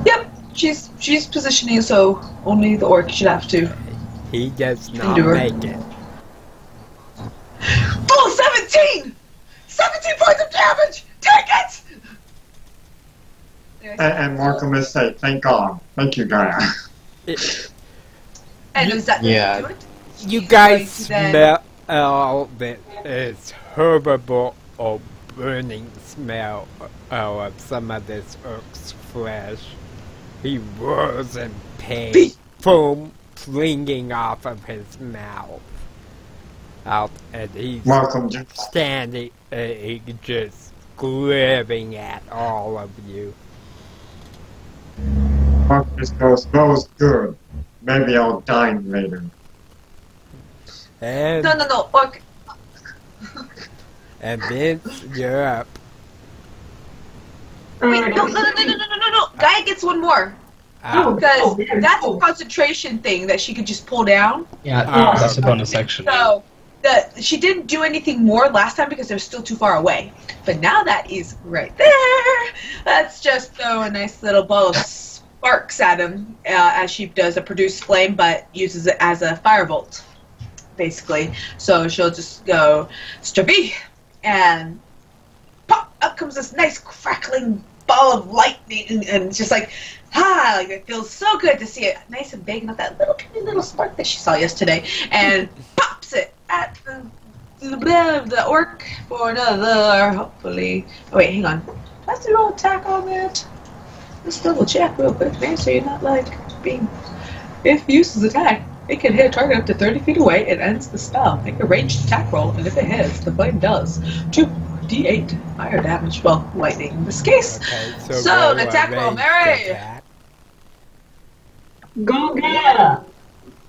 [SPEAKER 2] Yep, she's positioning so only the orc should have to.
[SPEAKER 1] He does not
[SPEAKER 2] Endure.
[SPEAKER 1] make it.
[SPEAKER 2] Full 17! 17 points of damage! Take it!
[SPEAKER 3] And Markham is say, thank God. Thank you, Gaia.
[SPEAKER 2] And is that
[SPEAKER 5] Yeah.
[SPEAKER 2] do it?
[SPEAKER 1] You guys
[SPEAKER 2] He's going to
[SPEAKER 1] smell that it's horrible or burning smell of some of this orc's flesh. He roars in pain, foam flinging off of his mouth. Out, and he's
[SPEAKER 3] Markham just
[SPEAKER 1] standing, just glaring at all of you.
[SPEAKER 3] Markham just goes, those good. Maybe I'll dine later.
[SPEAKER 1] And
[SPEAKER 2] No, orc.
[SPEAKER 1] and Vince, you're up.
[SPEAKER 2] Wait, no. Gaia gets one more. Because that's a concentration thing that she could just pull down.
[SPEAKER 5] Yeah, that's a bonus action.
[SPEAKER 2] So she didn't do anything more last time because they're still too far away. But now that is right there. Let's just throw a nice little ball of sparks at him as she does a produce flame, but uses it as a firebolt, basically. So she'll just go Strabi, and pop! Up comes this nice crackling ball of lightning, and it's just like, like it feels so good to see it nice and big, not that little spark that she saw yesterday, and pops it at the orc for another, hopefully. Oh wait, hang on. Let's do a little attack on that. Let's double check real quick, man, so you're not like being. If he uses attack, it can hit a target up to 30 feet away. It ends the spell. Make a ranged attack roll, and if it hits, the flame does 2d8 fire damage. Well, lightning in this case.
[SPEAKER 1] Okay,
[SPEAKER 2] So,
[SPEAKER 1] roll
[SPEAKER 2] an
[SPEAKER 1] a
[SPEAKER 2] attack roll,
[SPEAKER 1] ranged
[SPEAKER 2] Mary.
[SPEAKER 1] attack.
[SPEAKER 4] Go Gaia!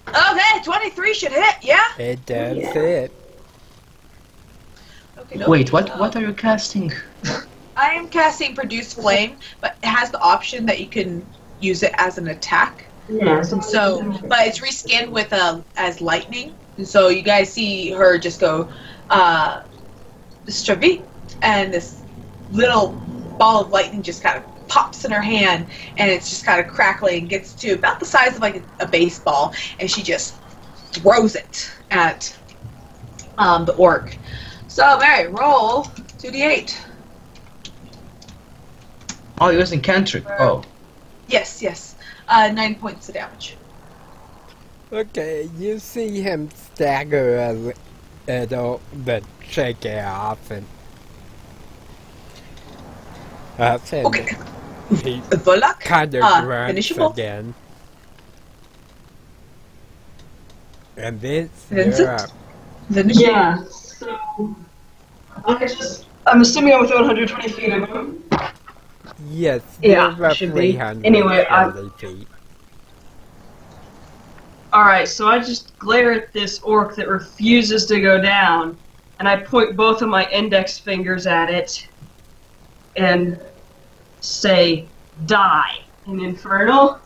[SPEAKER 2] Okay, 23 should hit, yeah?
[SPEAKER 1] It does hit.
[SPEAKER 2] Okay, no.
[SPEAKER 5] Wait, what are you casting?
[SPEAKER 2] I am casting Produce Flame, but it has the option that you can use it as an attack.
[SPEAKER 4] Yeah.
[SPEAKER 2] So, but it's reskinned with as lightning. And so you guys see her just go, Stravi, and this little ball of lightning just kind of pops in her hand, and it's just kind of crackling and gets to about the size of like a baseball, and she just throws it at the orc. So, Mary, roll 2d8.
[SPEAKER 5] Oh, you're using cantrip. Oh.
[SPEAKER 2] Yes. 9 points of damage.
[SPEAKER 1] Okay, you see him stagger a little, but shake it off, and
[SPEAKER 2] Okay.
[SPEAKER 1] he
[SPEAKER 2] Volak,
[SPEAKER 1] kind of grunts
[SPEAKER 2] finishable.
[SPEAKER 1] again. And Vince,
[SPEAKER 2] Vincent?
[SPEAKER 1] you're up.
[SPEAKER 2] Finish.
[SPEAKER 4] Yeah. So I'm assuming I'm within 120 feet of him.
[SPEAKER 1] Yes,
[SPEAKER 4] Yeah,
[SPEAKER 1] you're
[SPEAKER 4] should
[SPEAKER 1] roughly
[SPEAKER 4] be.
[SPEAKER 1] 130
[SPEAKER 4] Anyway,
[SPEAKER 1] feet.
[SPEAKER 4] Alright, so I just glare at this orc that refuses to go down, and I point both of my index fingers at it, and say, die, in Infernal.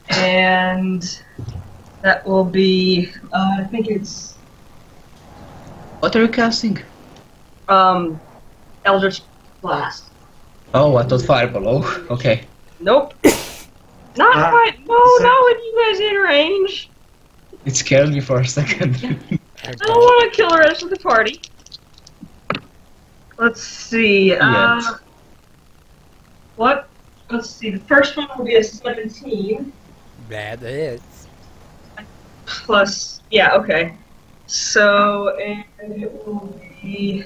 [SPEAKER 4] And that will be, I think it's,
[SPEAKER 5] What are you casting?
[SPEAKER 4] Eldritch Blast.
[SPEAKER 5] Oh, I thought Fireball. Oh, okay.
[SPEAKER 4] Nope. Not quite. No, not when you guys in range.
[SPEAKER 5] It scared me for a second.
[SPEAKER 4] I don't want to kill the rest of the party. Let's see. What? Let's see. The first one will be a 17.
[SPEAKER 1] That is.
[SPEAKER 4] Plus, yeah, okay. So, and it will be.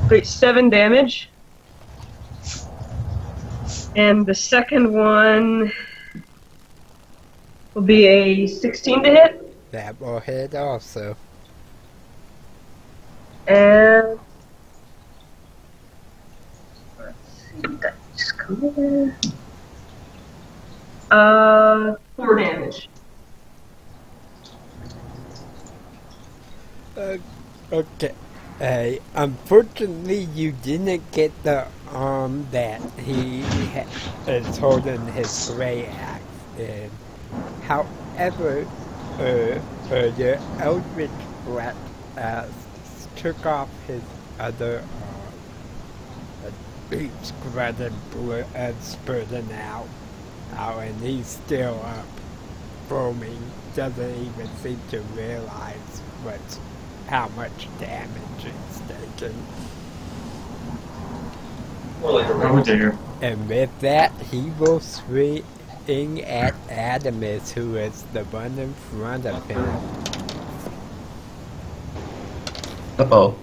[SPEAKER 4] Wait, 7 damage. And the second one will be a 16 to hit.
[SPEAKER 1] That will hit also.
[SPEAKER 4] And let's see, that's cool. 4 damage.
[SPEAKER 1] Okay. Unfortunately, you didn't get the arm that he is holding his gray axe in. However, your Eldritch Blast took off his other arm. Each blood and spurting out. And he's still up, foaming. Doesn't even seem to realize how much damage it's taken.
[SPEAKER 3] Oh dear.
[SPEAKER 1] And with that, he will swing at Adamus, who is the one in front of him.
[SPEAKER 5] Uh-oh.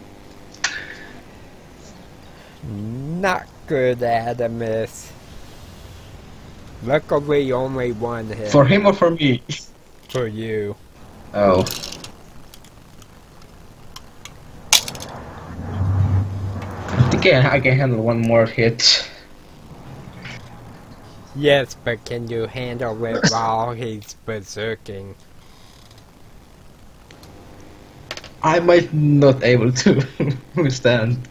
[SPEAKER 1] Not good, Adamus. Luckily, only one hit.
[SPEAKER 5] For him or for me?
[SPEAKER 1] For you.
[SPEAKER 5] Oh. I can handle one more hit.
[SPEAKER 1] Yes, but can you handle it while he's berserking?
[SPEAKER 5] I might not able to withstand.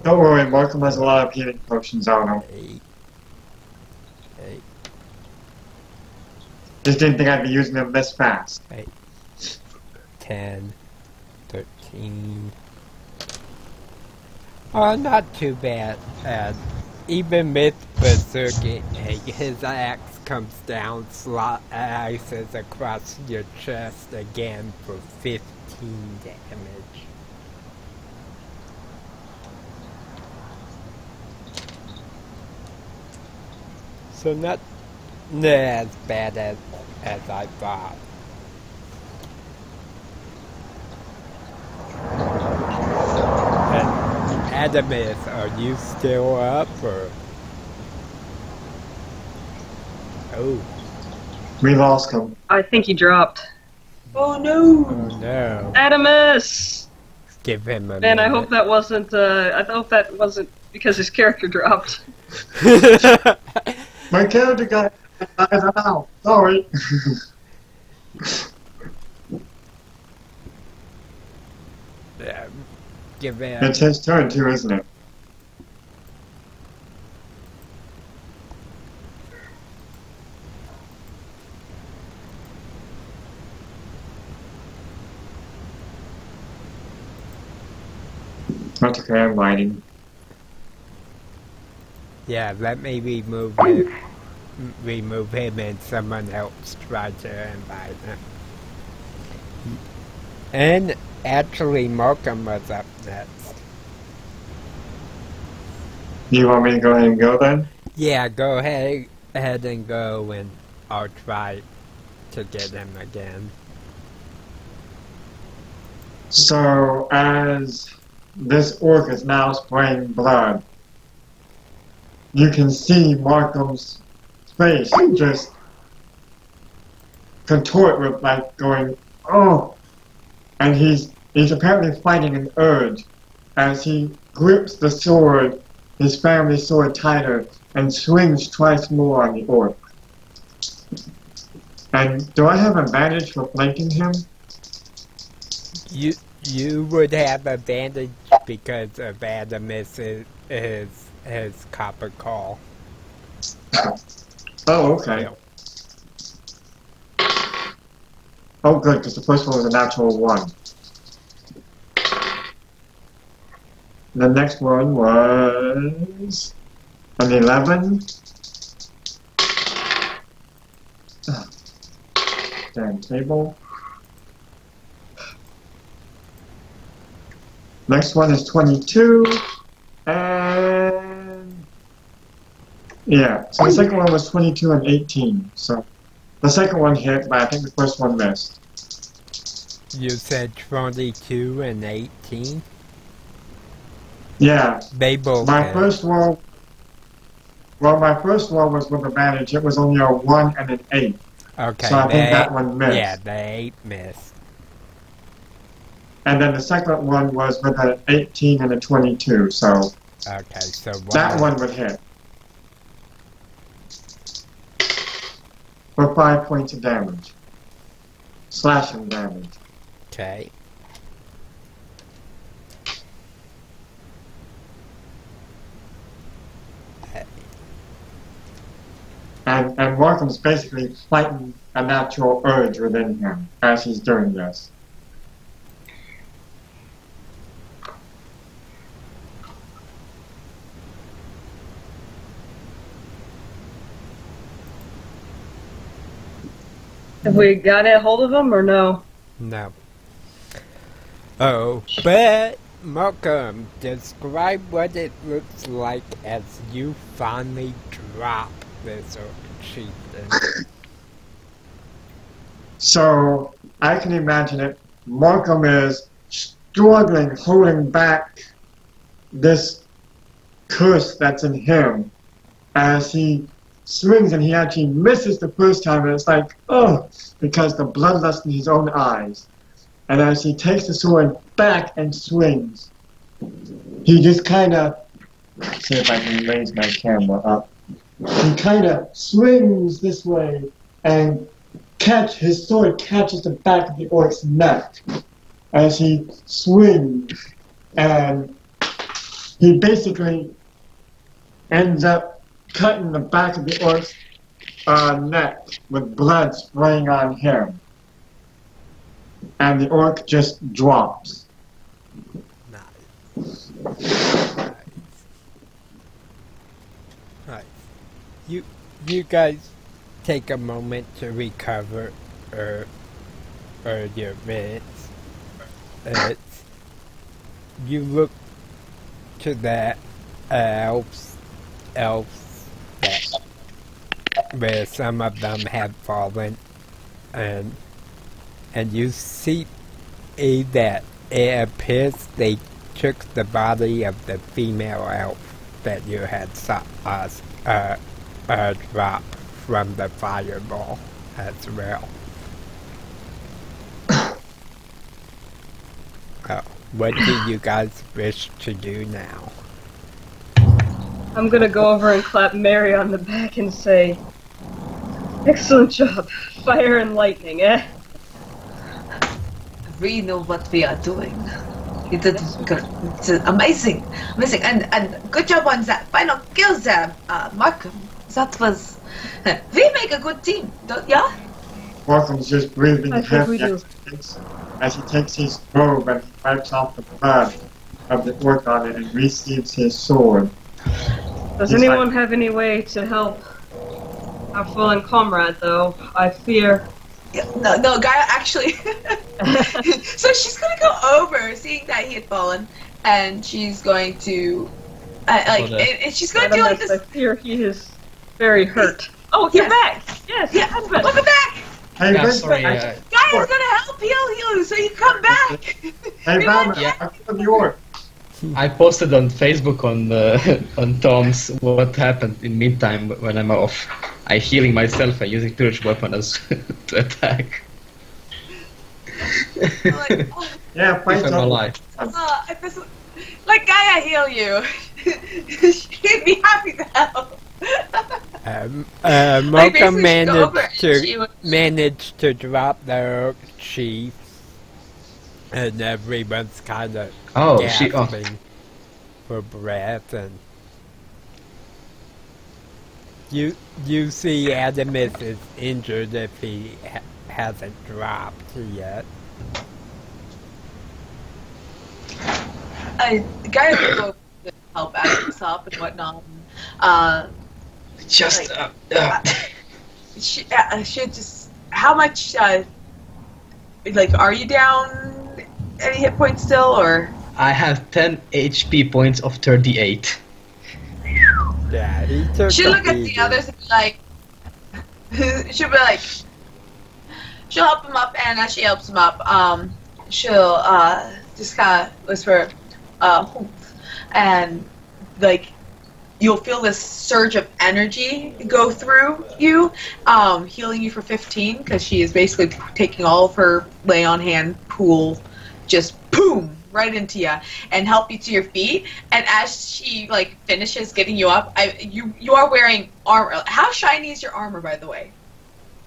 [SPEAKER 3] Don't worry, Markham has a lot of healing potions on him.
[SPEAKER 1] 8.
[SPEAKER 3] Just didn't think I'd be using them this fast.
[SPEAKER 1] 10, 13. Oh, not too bad. Even with berserking, his axe comes down, slices across your chest again for 15 damage. So not as bad as I thought. Adamus, are you still up, or? Oh.
[SPEAKER 3] We lost him.
[SPEAKER 4] I think he dropped. Oh no!
[SPEAKER 1] Oh no.
[SPEAKER 4] Adamus!
[SPEAKER 1] Give him a
[SPEAKER 4] Man, I
[SPEAKER 1] minute.
[SPEAKER 4] hope that wasn't, I hope that wasn't because his character dropped.
[SPEAKER 3] My character got eyes out. Sorry.
[SPEAKER 1] Yeah, give him.
[SPEAKER 3] It's his turn too, isn't it? That's okay, I'm writing.
[SPEAKER 1] Yeah, let me remove him and someone else try to invite him. And actually, Markham was up next.
[SPEAKER 3] Do you want me to go ahead and go then?
[SPEAKER 1] Yeah, go ahead and go, and I'll try to get him again.
[SPEAKER 3] So, as this orc is now spraying blood, you can see Markham's face just contort with like going, oh, and he's apparently fighting an urge as he grips the sword, his family sword tighter, and swings twice more on the orc. And do I have advantage for flanking him?
[SPEAKER 1] You would have advantage because of Adamus his copper call.
[SPEAKER 3] Oh, okay.
[SPEAKER 1] Yeah.
[SPEAKER 3] Oh, good, because the first one was a natural 1. The next one was an 11. Damn table. Next one is 22. And yeah, so the second one was 22 and 18. So the second one hit, but I think the first one missed.
[SPEAKER 1] You said 22 and 18?
[SPEAKER 3] Yeah.
[SPEAKER 1] They both
[SPEAKER 3] My
[SPEAKER 1] hit.
[SPEAKER 3] first roll, well, my first roll was with advantage. It was only a 1 and an 8.
[SPEAKER 1] Okay,
[SPEAKER 3] So I think that one missed.
[SPEAKER 1] Yeah, the 8 missed.
[SPEAKER 3] And then the second one was with an 18 and a 22. So
[SPEAKER 1] Okay, so
[SPEAKER 3] that one would hit. For 5 points of damage. Slashing damage.
[SPEAKER 1] Okay.
[SPEAKER 3] And Markham's basically fighting a natural urge within him as he's doing this.
[SPEAKER 4] Have we got a hold of him or no?
[SPEAKER 1] No. Oh, but Malcolm, describe what it looks like as you finally drop this chieftain.
[SPEAKER 3] So I can imagine it. Markham is struggling, holding back this curse that's in him as he swings, and he actually misses the first time, and it's like, oh, because the bloodlust in his own eyes. And as he takes the sword back and swings, he just kind of, see if I can raise my camera up. He kind of swings this way, and his sword catches the back of the orc's neck as he swings, and he basically ends up cutting the back of the orc's neck with blood spraying on him. And the orc just drops.
[SPEAKER 1] Nice. Nice. Nice. You guys take a moment to recover your minutes. You look to that elves that where some of them have fallen, and you see that it appears they took the body of the female elf that you had drop from the fireball as well. What do you guys wish to do now?
[SPEAKER 4] I'm gonna go over and clap Mary on the back and say, excellent job, fire and lightning, eh?
[SPEAKER 2] We know what we are doing. You did good. It's amazing, amazing, and good job on that final kill there, Markham. That was. We make a good team, don't ya?
[SPEAKER 3] Markham's just breathing
[SPEAKER 4] I think we
[SPEAKER 3] heavy
[SPEAKER 4] do.
[SPEAKER 3] as he takes his robe and he wipes off the blood of the orc on it and receives his sword.
[SPEAKER 4] Does
[SPEAKER 3] He's
[SPEAKER 4] anyone
[SPEAKER 3] like,
[SPEAKER 4] have any way to help our fallen comrade, though? I fear.
[SPEAKER 2] Yeah, no, Gaia actually. So she's gonna go over, seeing that he had fallen, and she's going to, and she's gonna do like
[SPEAKER 4] I
[SPEAKER 2] this.
[SPEAKER 4] fear he is very hurt. Oh, you're back! Yes,
[SPEAKER 2] Yeah,
[SPEAKER 4] husband.
[SPEAKER 2] welcome back.
[SPEAKER 3] hey,
[SPEAKER 5] Yeah,
[SPEAKER 3] Vince,
[SPEAKER 5] sorry.
[SPEAKER 2] Gaia's gonna help heal you, so you come back.
[SPEAKER 3] hey,
[SPEAKER 2] We
[SPEAKER 3] Velma,
[SPEAKER 2] want
[SPEAKER 3] I killed the orc.
[SPEAKER 5] I posted on Facebook on Tom's what happened in meantime when I'm off. I healing myself and using spiritual weapon as to attack.
[SPEAKER 2] Like,
[SPEAKER 3] Yeah, fight
[SPEAKER 5] If I'm
[SPEAKER 3] on.
[SPEAKER 5] alive.
[SPEAKER 2] if this, like Gaia heal you. She'd be happy to help. Like,
[SPEAKER 1] Mocha
[SPEAKER 2] basically, she'd go over and she would-
[SPEAKER 1] managed to drop their chief, and everyone's kind of gasping for breath, and you see Adamus is injured if he hasn't dropped yet.
[SPEAKER 2] Gaia would go to help Alex up and whatnot.
[SPEAKER 5] Just
[SPEAKER 2] She just. How much? Like, are you down any hit points still, or?
[SPEAKER 5] I have 10 HP points of 38.
[SPEAKER 1] Yeah, he took
[SPEAKER 2] She'll
[SPEAKER 1] a
[SPEAKER 2] look at the
[SPEAKER 1] beating.
[SPEAKER 2] others and be like. She'll be like. She'll help him up, and as she helps him up, she'll just kind of whisper, "Humph," and like. You'll feel this surge of energy go through you, healing you for 15, because she is basically taking all of her lay on hand pool, just boom, right into you, and help you to your feet. And as she like finishes getting you up, you are wearing armor. How shiny is your armor, by the way?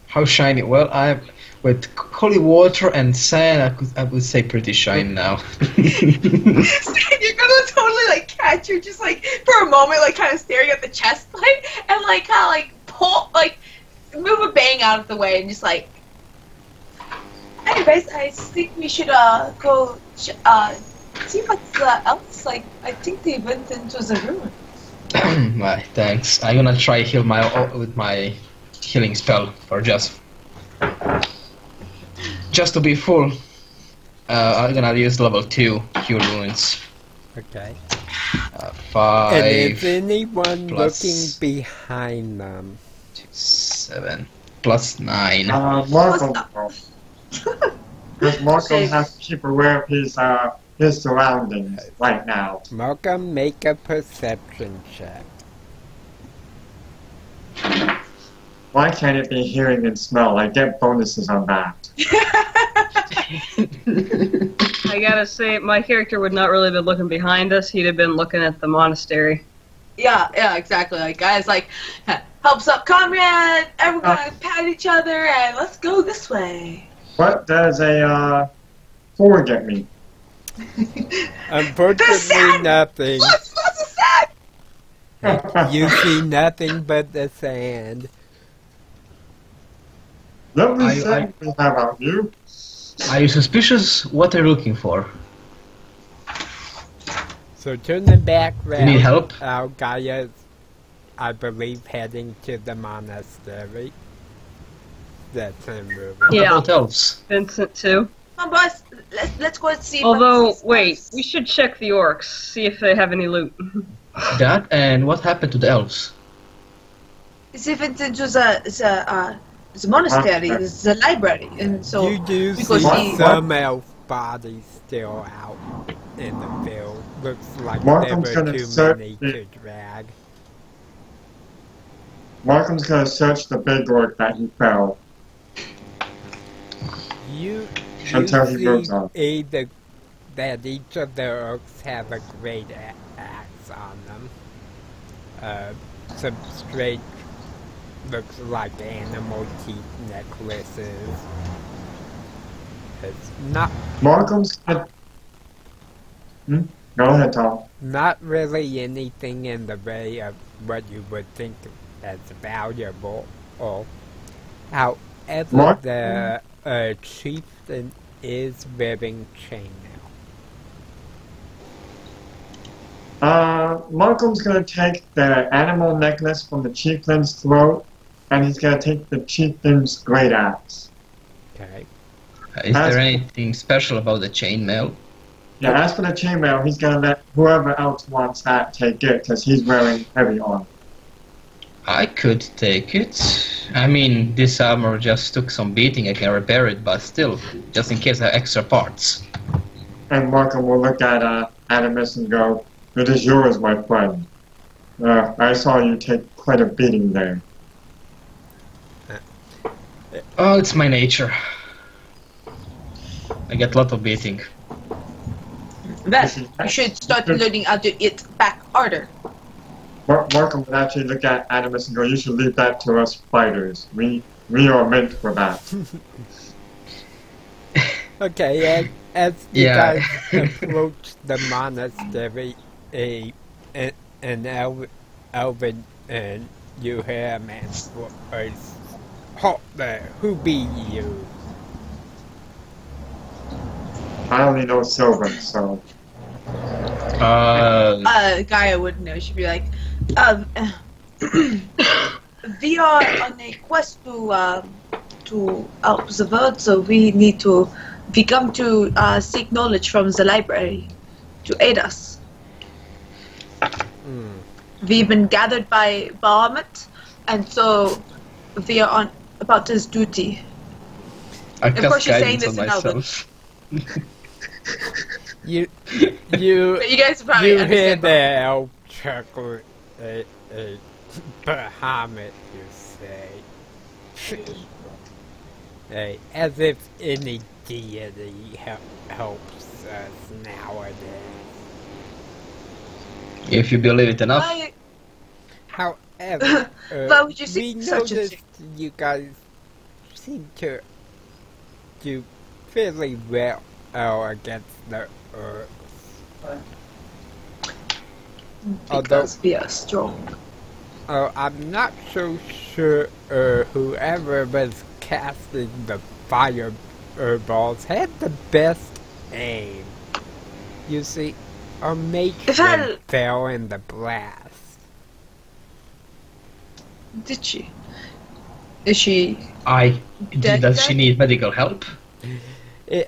[SPEAKER 5] How shiny? Well, I'm with holy water and sand. I would say pretty shiny now.
[SPEAKER 2] You're gonna totally like catch her just like for a moment, like kind of staring at the chest plate, and like kind of like pull, like move a bang out of the way, and just like. Anyways, I think we should go see what's else. Like, I think they went into the room.
[SPEAKER 5] Why, thanks. I'm gonna try heal with my healing spell for just to be full. I'm gonna use level 2 cure wounds.
[SPEAKER 1] Okay.
[SPEAKER 5] 5.
[SPEAKER 1] And is anyone
[SPEAKER 5] plus-
[SPEAKER 1] looking behind them?
[SPEAKER 5] 7 plus 9.
[SPEAKER 3] Markham. Because Markham has to keep aware of his surroundings right now.
[SPEAKER 1] Mocha, make a perception check.
[SPEAKER 3] Why can't it be hearing and smell? I get bonuses on that.
[SPEAKER 4] I gotta say, my character would not really have been looking behind us. He'd have been looking at the monastery.
[SPEAKER 2] Yeah, exactly. Like, guys, like, helps up, comrade. Everyone pat each other, and let's go this way.
[SPEAKER 3] What does a 4 get me?
[SPEAKER 1] Unfortunately, nothing.
[SPEAKER 2] Lots of sand.
[SPEAKER 1] You see nothing but the sand.
[SPEAKER 3] Lovely thing we have out you.
[SPEAKER 5] Are you suspicious? What are you looking for?
[SPEAKER 1] So turning back round,
[SPEAKER 5] need help?
[SPEAKER 1] Gaia's, I believe, heading to the monastery. That's him moving.
[SPEAKER 4] Yeah.
[SPEAKER 5] What else?
[SPEAKER 4] Vincent too.
[SPEAKER 2] Come on, boys. Let's go and see.
[SPEAKER 4] Although,
[SPEAKER 2] what's-
[SPEAKER 4] wait, we should check the orcs, see if they have any loot.
[SPEAKER 5] That and what happened to the elves?
[SPEAKER 2] See if it's into the monastery, the library, and so
[SPEAKER 1] You do see
[SPEAKER 2] because she-
[SPEAKER 1] some elf bodies still out in the field. Looks like
[SPEAKER 3] Markham's
[SPEAKER 1] there were
[SPEAKER 3] gonna
[SPEAKER 1] too
[SPEAKER 3] search
[SPEAKER 1] many
[SPEAKER 3] the-
[SPEAKER 1] to drag.
[SPEAKER 3] Markham's gonna search the big orc that he fell.
[SPEAKER 1] You
[SPEAKER 3] Until he
[SPEAKER 1] see
[SPEAKER 3] moves on.
[SPEAKER 1] that each of the orcs have a great axe on them. Some straight, looks like animal teeth necklaces. It's
[SPEAKER 3] Markham's gonna... Go ahead, Tom.
[SPEAKER 1] not really anything in the way of what you would think as valuable. However,
[SPEAKER 3] Mark-
[SPEAKER 1] the chieftain is wearing chainmail.
[SPEAKER 3] Markham's gonna take the animal necklace from the chieftain's throat, and he's gonna take the chieftain's great axe.
[SPEAKER 1] Okay.
[SPEAKER 5] Is there anything special about the chainmail?
[SPEAKER 3] Yeah, as for the chainmail, he's gonna let whoever else wants that take it, because he's wearing heavy armor.
[SPEAKER 5] I could take it. I mean, this armor just took some beating. I can repair it, but still, just in case I have extra parts.
[SPEAKER 3] And Markham will look at Animus and go, "It is yours, my friend. I saw you take quite a beating there."
[SPEAKER 5] Oh, it's my nature. I get a lot of beating.
[SPEAKER 2] Well, you should start learning how to eat back harder.
[SPEAKER 3] Markham would actually look at Animus and go, "You should leave that to us fighters. We are meant for that."
[SPEAKER 1] Okay, as you
[SPEAKER 5] Yeah.
[SPEAKER 1] guys approach the monastery, an elven and you hear a man's voice. "Halt there, who be you?"
[SPEAKER 3] I only know Silver, so
[SPEAKER 2] Gaia wouldn't know. She'd be like, we are on a quest to help the world, so we come to seek knowledge from the library to aid us. We've been gathered by Bahamut, and so we are about his duty.
[SPEAKER 5] I
[SPEAKER 2] Of course
[SPEAKER 5] cast
[SPEAKER 2] you're saying
[SPEAKER 5] guidance on
[SPEAKER 2] this in Elven.
[SPEAKER 5] myself.
[SPEAKER 1] You
[SPEAKER 2] But you guys probably
[SPEAKER 1] you hear
[SPEAKER 2] understand.
[SPEAKER 1] the elf chuckle, a Bahamut, you say. Hey, as if any deity helps us nowadays.
[SPEAKER 5] If you believe it enough.
[SPEAKER 2] Why-
[SPEAKER 1] However,
[SPEAKER 2] Why would you
[SPEAKER 1] we
[SPEAKER 2] say such a
[SPEAKER 1] noticed
[SPEAKER 2] thing?
[SPEAKER 1] you guys seem to do fairly well against the Earth.
[SPEAKER 2] Because we are strong.
[SPEAKER 1] I'm not so sure whoever was casting the fireballs had the best aim. You see, our matron fell in the blast.
[SPEAKER 2] Did she? Is she?
[SPEAKER 5] Does she need medical help?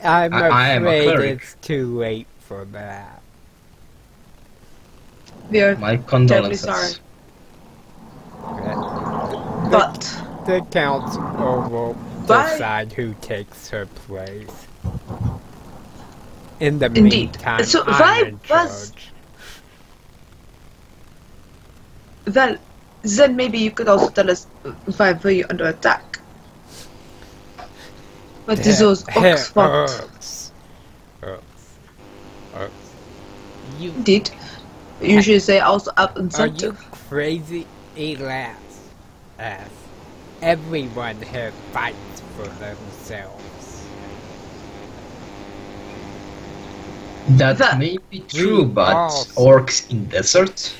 [SPEAKER 1] I'm
[SPEAKER 5] I am a
[SPEAKER 1] afraid
[SPEAKER 5] cleric.
[SPEAKER 1] it's too late for that.
[SPEAKER 2] We are
[SPEAKER 5] My
[SPEAKER 2] terribly sorry.
[SPEAKER 5] condolences.
[SPEAKER 2] But
[SPEAKER 1] The council will
[SPEAKER 2] Why-
[SPEAKER 1] decide who takes her place. In the
[SPEAKER 2] Indeed.
[SPEAKER 1] meantime,
[SPEAKER 2] So
[SPEAKER 1] I'm
[SPEAKER 2] why
[SPEAKER 1] in
[SPEAKER 2] was-
[SPEAKER 1] charge.
[SPEAKER 2] well, then maybe you could also tell us why were you under attack? What is those orcs want?
[SPEAKER 1] Orcs. You
[SPEAKER 2] Indeed. You should say also up
[SPEAKER 1] are you
[SPEAKER 2] incentive.
[SPEAKER 1] crazy? Alas, everyone here fights for themselves.
[SPEAKER 5] That
[SPEAKER 2] That-
[SPEAKER 5] may be true,
[SPEAKER 1] We
[SPEAKER 5] but
[SPEAKER 1] all-
[SPEAKER 5] orcs in desert?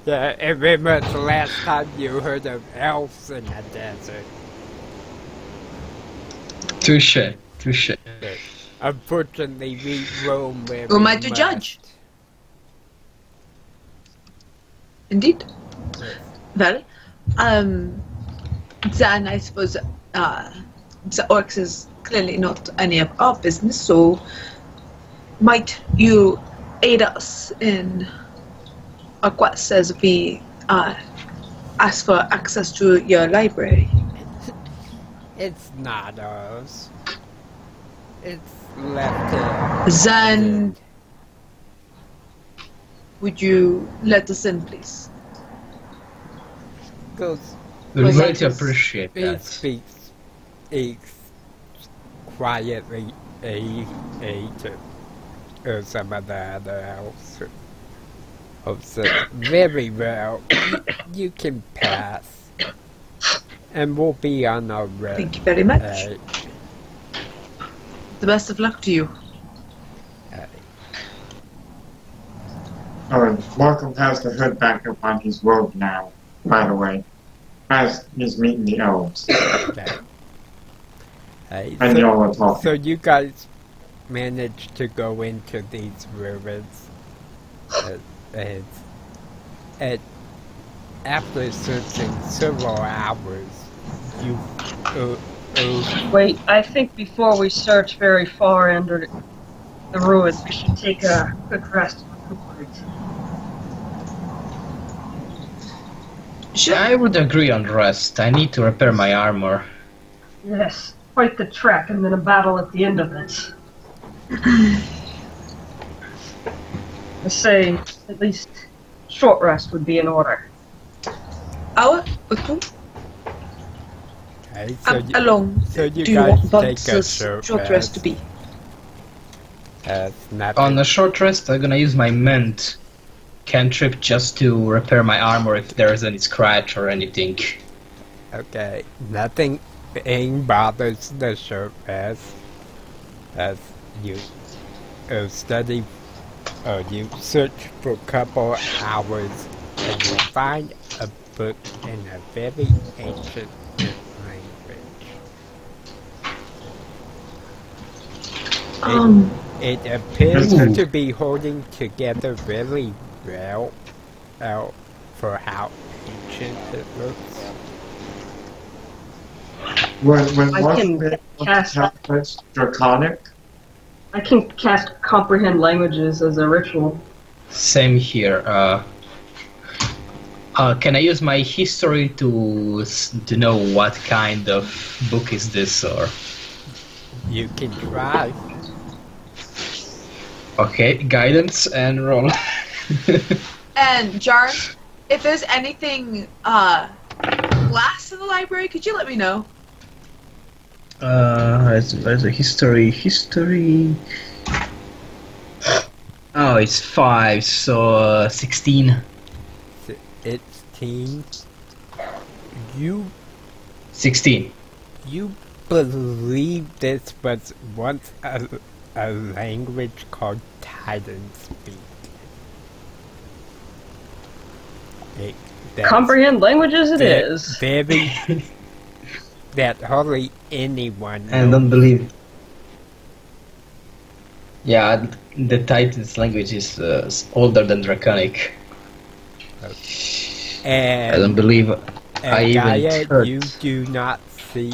[SPEAKER 1] Yeah, and when was the last time you heard of elves in the desert?
[SPEAKER 5] Touche, touche.
[SPEAKER 1] Unfortunately, we roam where
[SPEAKER 2] Who am
[SPEAKER 1] we
[SPEAKER 2] I to
[SPEAKER 1] must.
[SPEAKER 2] judge? Indeed. Well, then I suppose the orcs is clearly not any of our business, so might you aid us in our quest as we ask for access to your library?
[SPEAKER 1] It's not ours. It's left here.
[SPEAKER 2] Then would you let us in, please?
[SPEAKER 1] Goes.
[SPEAKER 5] We
[SPEAKER 2] Was
[SPEAKER 5] greatly
[SPEAKER 2] that just-
[SPEAKER 5] appreciate
[SPEAKER 1] He
[SPEAKER 5] that.
[SPEAKER 1] speaks quietly to some of the other elves. Very well. You can pass. And we'll be on our road.
[SPEAKER 2] Thank you very much. The best of luck to you.
[SPEAKER 3] Markham has the hood back up on his robe now, by the way, as he's meeting the elves. And y'all are talking.
[SPEAKER 1] So you guys managed to go into these ruins, and after searching several hours, you
[SPEAKER 4] Wait, I think before we search very far under the ruins, we should take a quick rest and recuperate.
[SPEAKER 5] I would agree on rest. I need to repair my armor.
[SPEAKER 4] Yes, quite the trek and then a battle at the end of it. Let's say at least short rest would be in order.
[SPEAKER 2] Oh, okay.
[SPEAKER 1] Okay, so
[SPEAKER 6] How long
[SPEAKER 1] so you
[SPEAKER 6] do you
[SPEAKER 1] guys
[SPEAKER 6] want
[SPEAKER 1] take a
[SPEAKER 6] this
[SPEAKER 1] short
[SPEAKER 6] short rest to be?
[SPEAKER 1] Nothing.
[SPEAKER 5] On a short rest, I'm gonna use my mend cantrip just to repair my armor if there's any scratch or anything.
[SPEAKER 1] Okay, nothing bothers the short rest as you study or you search for a couple hours and you find a book in a very ancient language. It appears
[SPEAKER 3] Ooh.
[SPEAKER 1] to be holding together really well for how ancient it looks.
[SPEAKER 3] When
[SPEAKER 4] I
[SPEAKER 3] one
[SPEAKER 4] can
[SPEAKER 3] man
[SPEAKER 4] cast-
[SPEAKER 3] casts Draconic,
[SPEAKER 4] I can cast comprehend languages as a ritual.
[SPEAKER 5] Same here. Can I use my history to know what kind of book is this or?
[SPEAKER 1] You can try.
[SPEAKER 5] Okay, guidance and roll.
[SPEAKER 2] And Jar, if there's anything glass in the library, could you let me know?
[SPEAKER 5] There's a history. Oh, it's 5, so 16.
[SPEAKER 1] It's teen. You
[SPEAKER 5] 16.
[SPEAKER 1] You believe this was once a language called Titan Speak. That's
[SPEAKER 4] Comprehend languages it
[SPEAKER 1] ve-
[SPEAKER 4] is.
[SPEAKER 1] Very that hardly anyone
[SPEAKER 5] I don't believe. Yeah, the Titan's language is older than Draconic.
[SPEAKER 1] And
[SPEAKER 5] I don't believe I
[SPEAKER 1] And
[SPEAKER 5] even
[SPEAKER 1] Gaia,
[SPEAKER 5] heard.
[SPEAKER 1] you do not see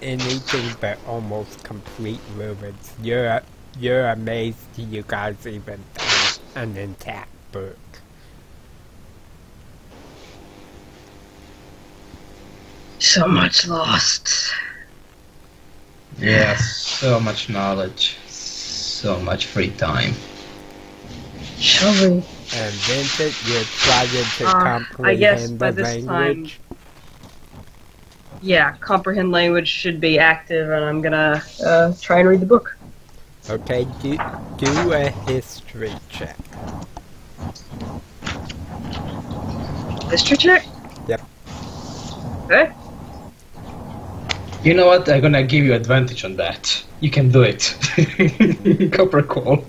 [SPEAKER 1] anything but almost complete ruins. You're amazed you guys even found an intact book.
[SPEAKER 4] So much lost.
[SPEAKER 5] Yeah, so much knowledge, so much free time.
[SPEAKER 4] Shall we?
[SPEAKER 1] And Vincent, you're trying to
[SPEAKER 4] I guess
[SPEAKER 1] comprehend
[SPEAKER 4] by
[SPEAKER 1] the
[SPEAKER 4] this
[SPEAKER 1] language.
[SPEAKER 4] Yeah, comprehend language should be active, and I'm gonna try and read the book.
[SPEAKER 1] Okay, do a history check.
[SPEAKER 4] History check?
[SPEAKER 1] Yep.
[SPEAKER 4] Okay.
[SPEAKER 5] You know what? I'm gonna give you advantage on that. You can do it. Copper call.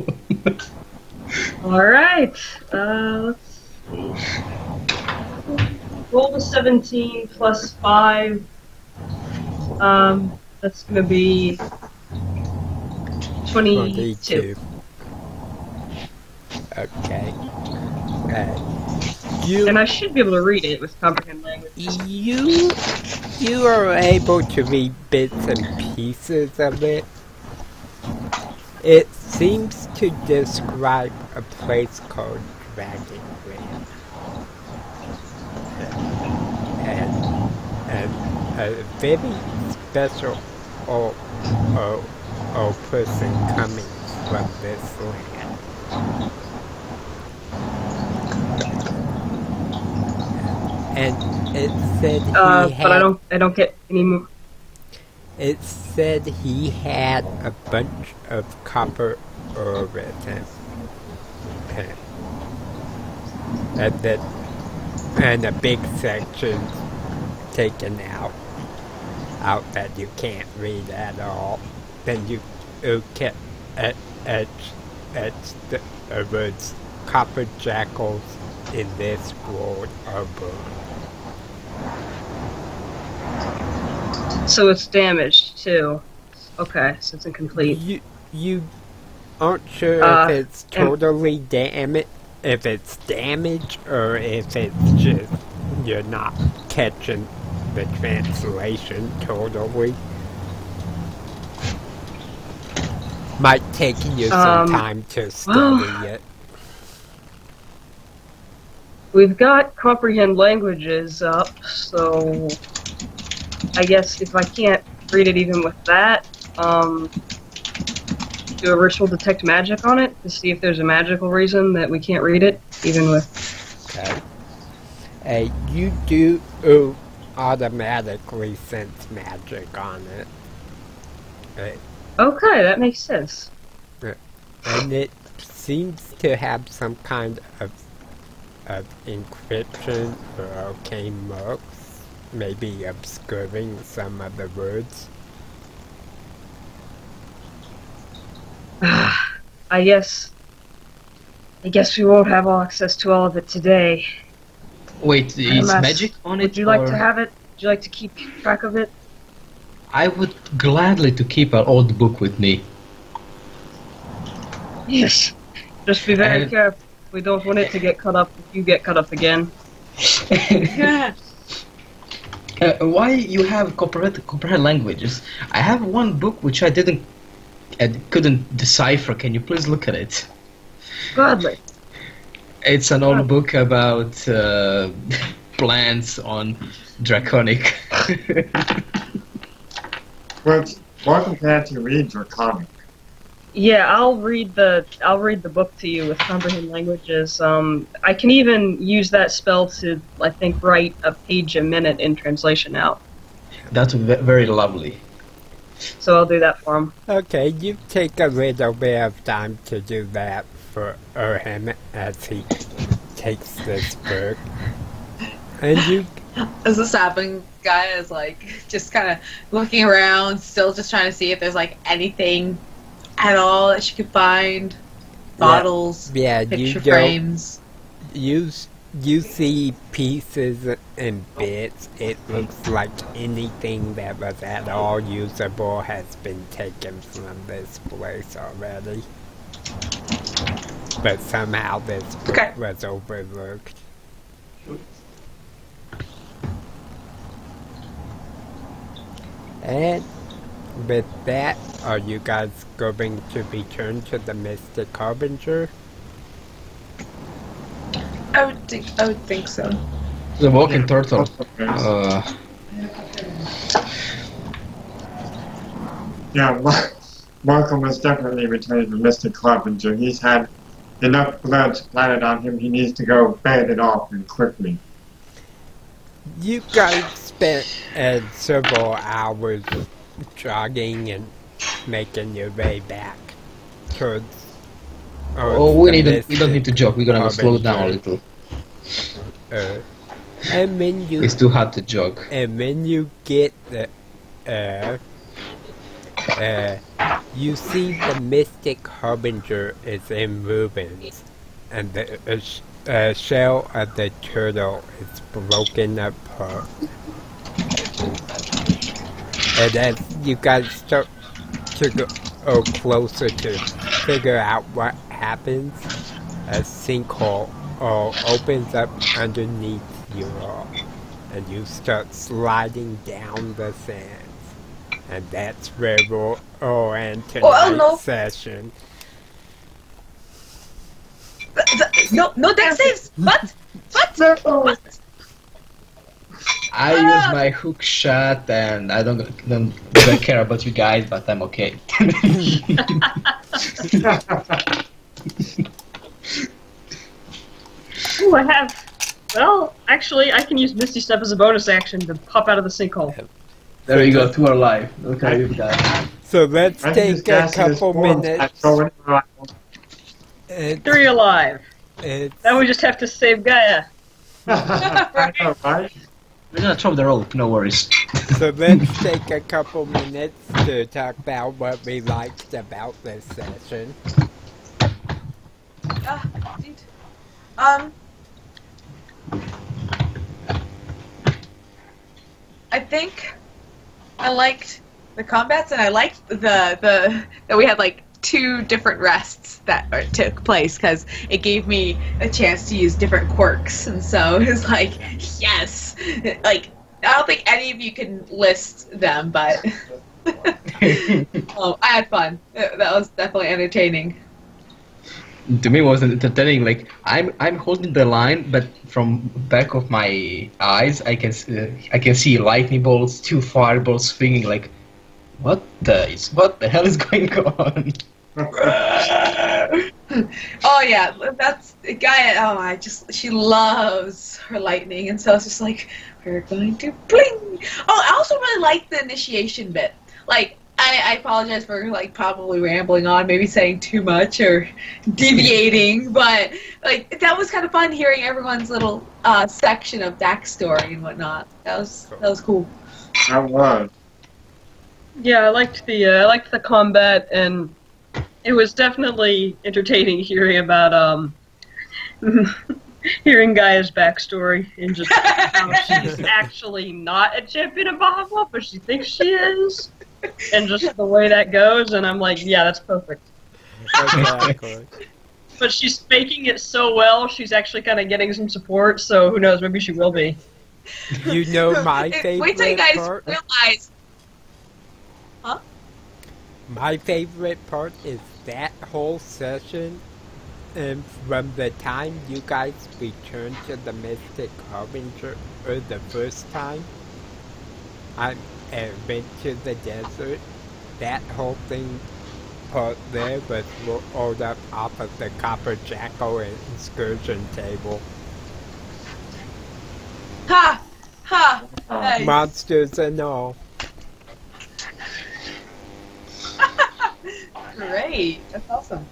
[SPEAKER 4] Alright. Let's see. Roll the 17 plus 5. That's gonna be 22.
[SPEAKER 1] Okay. You
[SPEAKER 4] And I should be able to read it with comprehend language.
[SPEAKER 1] You are able to read bits and pieces of it. It seems to describe a place called Dragonland. And a very special old person coming from this land. And it said he had,
[SPEAKER 4] But I don't get any more.
[SPEAKER 1] It said he had a bunch of copper ore with him. And a big section taken out that you can't read at all. Then you get etch the words copper jackals in this world are born.
[SPEAKER 4] So it's damaged too. Okay, so it's incomplete.
[SPEAKER 1] You aren't sure if it's totally if it's damaged or if it's just you're not catching the translation totally. Might take you some time to study it.
[SPEAKER 4] We've got comprehend languages up, so I guess if I can't read it even with that, do a ritual detect magic on it to see if there's a magical reason that we can't read it, even with.
[SPEAKER 1] Okay. You do automatically sense magic on it.
[SPEAKER 4] Okay, that makes sense.
[SPEAKER 1] And it seems to have some kind of encryption or arcane marks, maybe obscuring some of the words.
[SPEAKER 4] I guess we won't have access to all of it today.
[SPEAKER 5] Wait, is magic on it?
[SPEAKER 4] Would you like to have it? Would you like to keep track of it?
[SPEAKER 5] I would gladly to keep an old book with me.
[SPEAKER 4] Yes. Just be very careful. We don't want it to get cut up if you get cut up again.
[SPEAKER 5] Why you have comprehend languages? I have one book which I couldn't decipher. Can you please look at it?
[SPEAKER 4] Gladly.
[SPEAKER 5] It's an old book about plants on Draconic.
[SPEAKER 3] But welcome to read Draconic.
[SPEAKER 4] Yeah, I'll read the book to you with comprehend languages. I can even use that spell to, I think, write a page a minute in translation out.
[SPEAKER 5] That's very lovely.
[SPEAKER 4] So I'll do that for him.
[SPEAKER 1] Okay, you take a little bit of time to do that for him as he takes this book. And you...
[SPEAKER 2] As the sapping guy is like just kind of looking around, still just trying to see if there's like anything at all that she could find. Bottles, picture frames.
[SPEAKER 1] You see pieces and bits. It looks like anything that was at all usable has been taken from this place already. But somehow this book was overlooked. And with that, are you guys going to return to the Mystic Harbinger?
[SPEAKER 2] I would think so.
[SPEAKER 5] The walking turtle.
[SPEAKER 3] Yeah, Markham was definitely returning to Mystic Harbinger. He's had enough blood splattered on him. He needs to go bed it off and quickly.
[SPEAKER 1] You guys spent several hours jogging and making your way back towards.
[SPEAKER 5] We don't need to jog. We're gonna slow down a little.
[SPEAKER 1] And when you,
[SPEAKER 5] it's too hard to jog.
[SPEAKER 1] And when you get the, you see the Mystic Harbinger is in ruins, and the shell of the turtle is broken apart. And as you guys start to go closer to figure out what happens, a sinkhole opens up underneath you all, and you start sliding down the sands. And that's where we'll end tonight's session.
[SPEAKER 2] No deck saves! What? What?
[SPEAKER 5] I use my hook shot, and I don't care about you guys, but I'm okay.
[SPEAKER 4] Ooh, I have. Well, actually, I can use Misty Step as a bonus action to pop out of the sinkhole.
[SPEAKER 5] There you go, 2 are alive. Look how you've done.
[SPEAKER 1] So let's take a couple minutes.
[SPEAKER 4] 3 alive. Now we just have to save Gaia.
[SPEAKER 3] I know, right?
[SPEAKER 5] We're gonna chop the rope, no worries.
[SPEAKER 1] So let's take a couple minutes to talk about what we liked about this session.
[SPEAKER 2] Indeed. I think I liked the combats, and I liked the that we had like 2 different rests that took place, because it gave me a chance to use different quirks, and so it was like, yes, like I don't think any of you can list them, but I had fun. That was definitely entertaining.
[SPEAKER 5] To me, it was entertaining. Like I'm holding the line, but from back of my eyes, I can see lightning bolts, 2 fireballs swinging. Like, what the hell is going on?
[SPEAKER 2] Oh yeah, that's the guy. Oh, she loves her lightning, and so it's just like we're going to bling. Oh, I also really like the initiation bit. Like, I apologize for like probably rambling on, maybe saying too much or deviating, but like that was kind of fun hearing everyone's little section of backstory and whatnot. That was cool.
[SPEAKER 3] That was.
[SPEAKER 4] Yeah, I liked the combat, and it was definitely entertaining hearing about hearing Gaia's backstory and just how she's actually not a champion of Bahamut, but she thinks she is, and just the way that goes. And I'm like, yeah, that's perfect.
[SPEAKER 1] Exactly.
[SPEAKER 4] But she's faking it so well, she's actually kind of getting some support. So who knows? Maybe she will be.
[SPEAKER 1] You know my favorite
[SPEAKER 2] Wait till you guys
[SPEAKER 1] part?
[SPEAKER 2] realize. Huh?
[SPEAKER 1] My favorite part is that whole session, and from the time you guys returned to the Mystic Harbinger the first time, and went to the desert, that whole thing part there was rolled up off of the Copper Jackal excursion table.
[SPEAKER 2] Ha! Ha! Nice.
[SPEAKER 1] Monsters and all.
[SPEAKER 2] Great. That's awesome.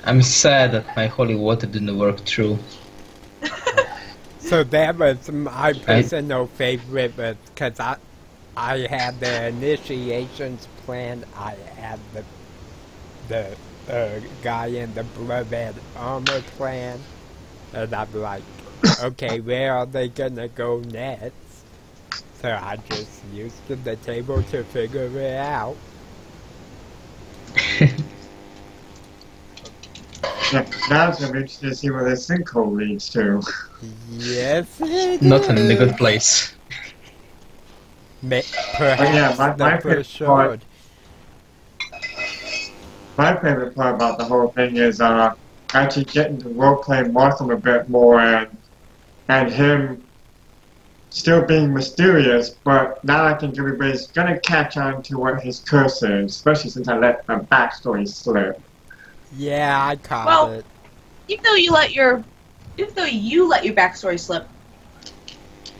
[SPEAKER 5] I'm sad that my holy water didn't work through.
[SPEAKER 1] So that was my personal favorite, because I had the initiations planned. I had the guy in the blood armor plan, and I'm like, okay, where are they gonna go next? So I just used the table to figure it out.
[SPEAKER 3] Yeah, now it's going to be interesting to see where this sinkhole leads to.
[SPEAKER 1] Yes, it
[SPEAKER 5] Not in a
[SPEAKER 1] is.
[SPEAKER 5] good place.
[SPEAKER 1] Perhaps
[SPEAKER 3] my
[SPEAKER 1] the
[SPEAKER 3] favorite
[SPEAKER 1] first
[SPEAKER 3] part- My favorite part about the whole thing is actually getting to role-play Markham a bit more and him still being mysterious, but now I think everybody's going to catch on to what his curse is, especially since I let the backstory slip.
[SPEAKER 1] Yeah, I caught it.
[SPEAKER 2] Even though you let your backstory slip,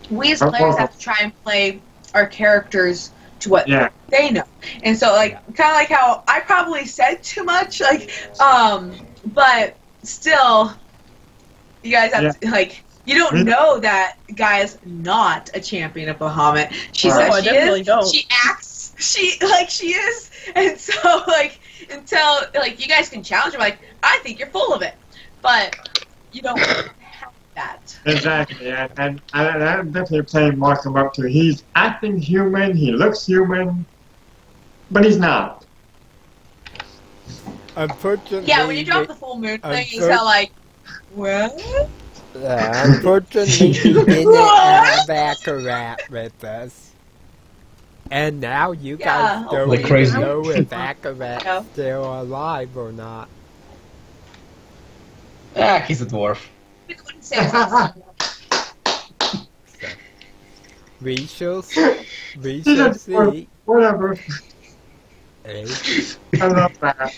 [SPEAKER 2] we as players have to try and play our characters to what they know. And so, like, kind of like how I probably said too much, like, but still, you guys have to, like, you don't know that Gaia's not a champion of Bahamut. She says
[SPEAKER 4] I
[SPEAKER 2] she
[SPEAKER 4] definitely
[SPEAKER 2] is.
[SPEAKER 4] don't.
[SPEAKER 2] She acts she is, and so like until like you guys can challenge her, like I think you're full of it, but you don't have that.
[SPEAKER 3] Exactly, and I'm definitely playing Markham up to he's acting human, he looks human, but he's not.
[SPEAKER 1] Unfortunately,
[SPEAKER 2] Yeah, when you drop the full moon thing, you sound like, what?
[SPEAKER 1] Unfortunately, he didn't have Akarat with us. And now you guys don't
[SPEAKER 5] Like crazy.
[SPEAKER 1] even know if Akarat's still alive or not.
[SPEAKER 5] Ah, he's a dwarf.
[SPEAKER 2] We couldn't say that.
[SPEAKER 1] We shall see.
[SPEAKER 3] Whatever.
[SPEAKER 1] Eh?
[SPEAKER 3] I love that.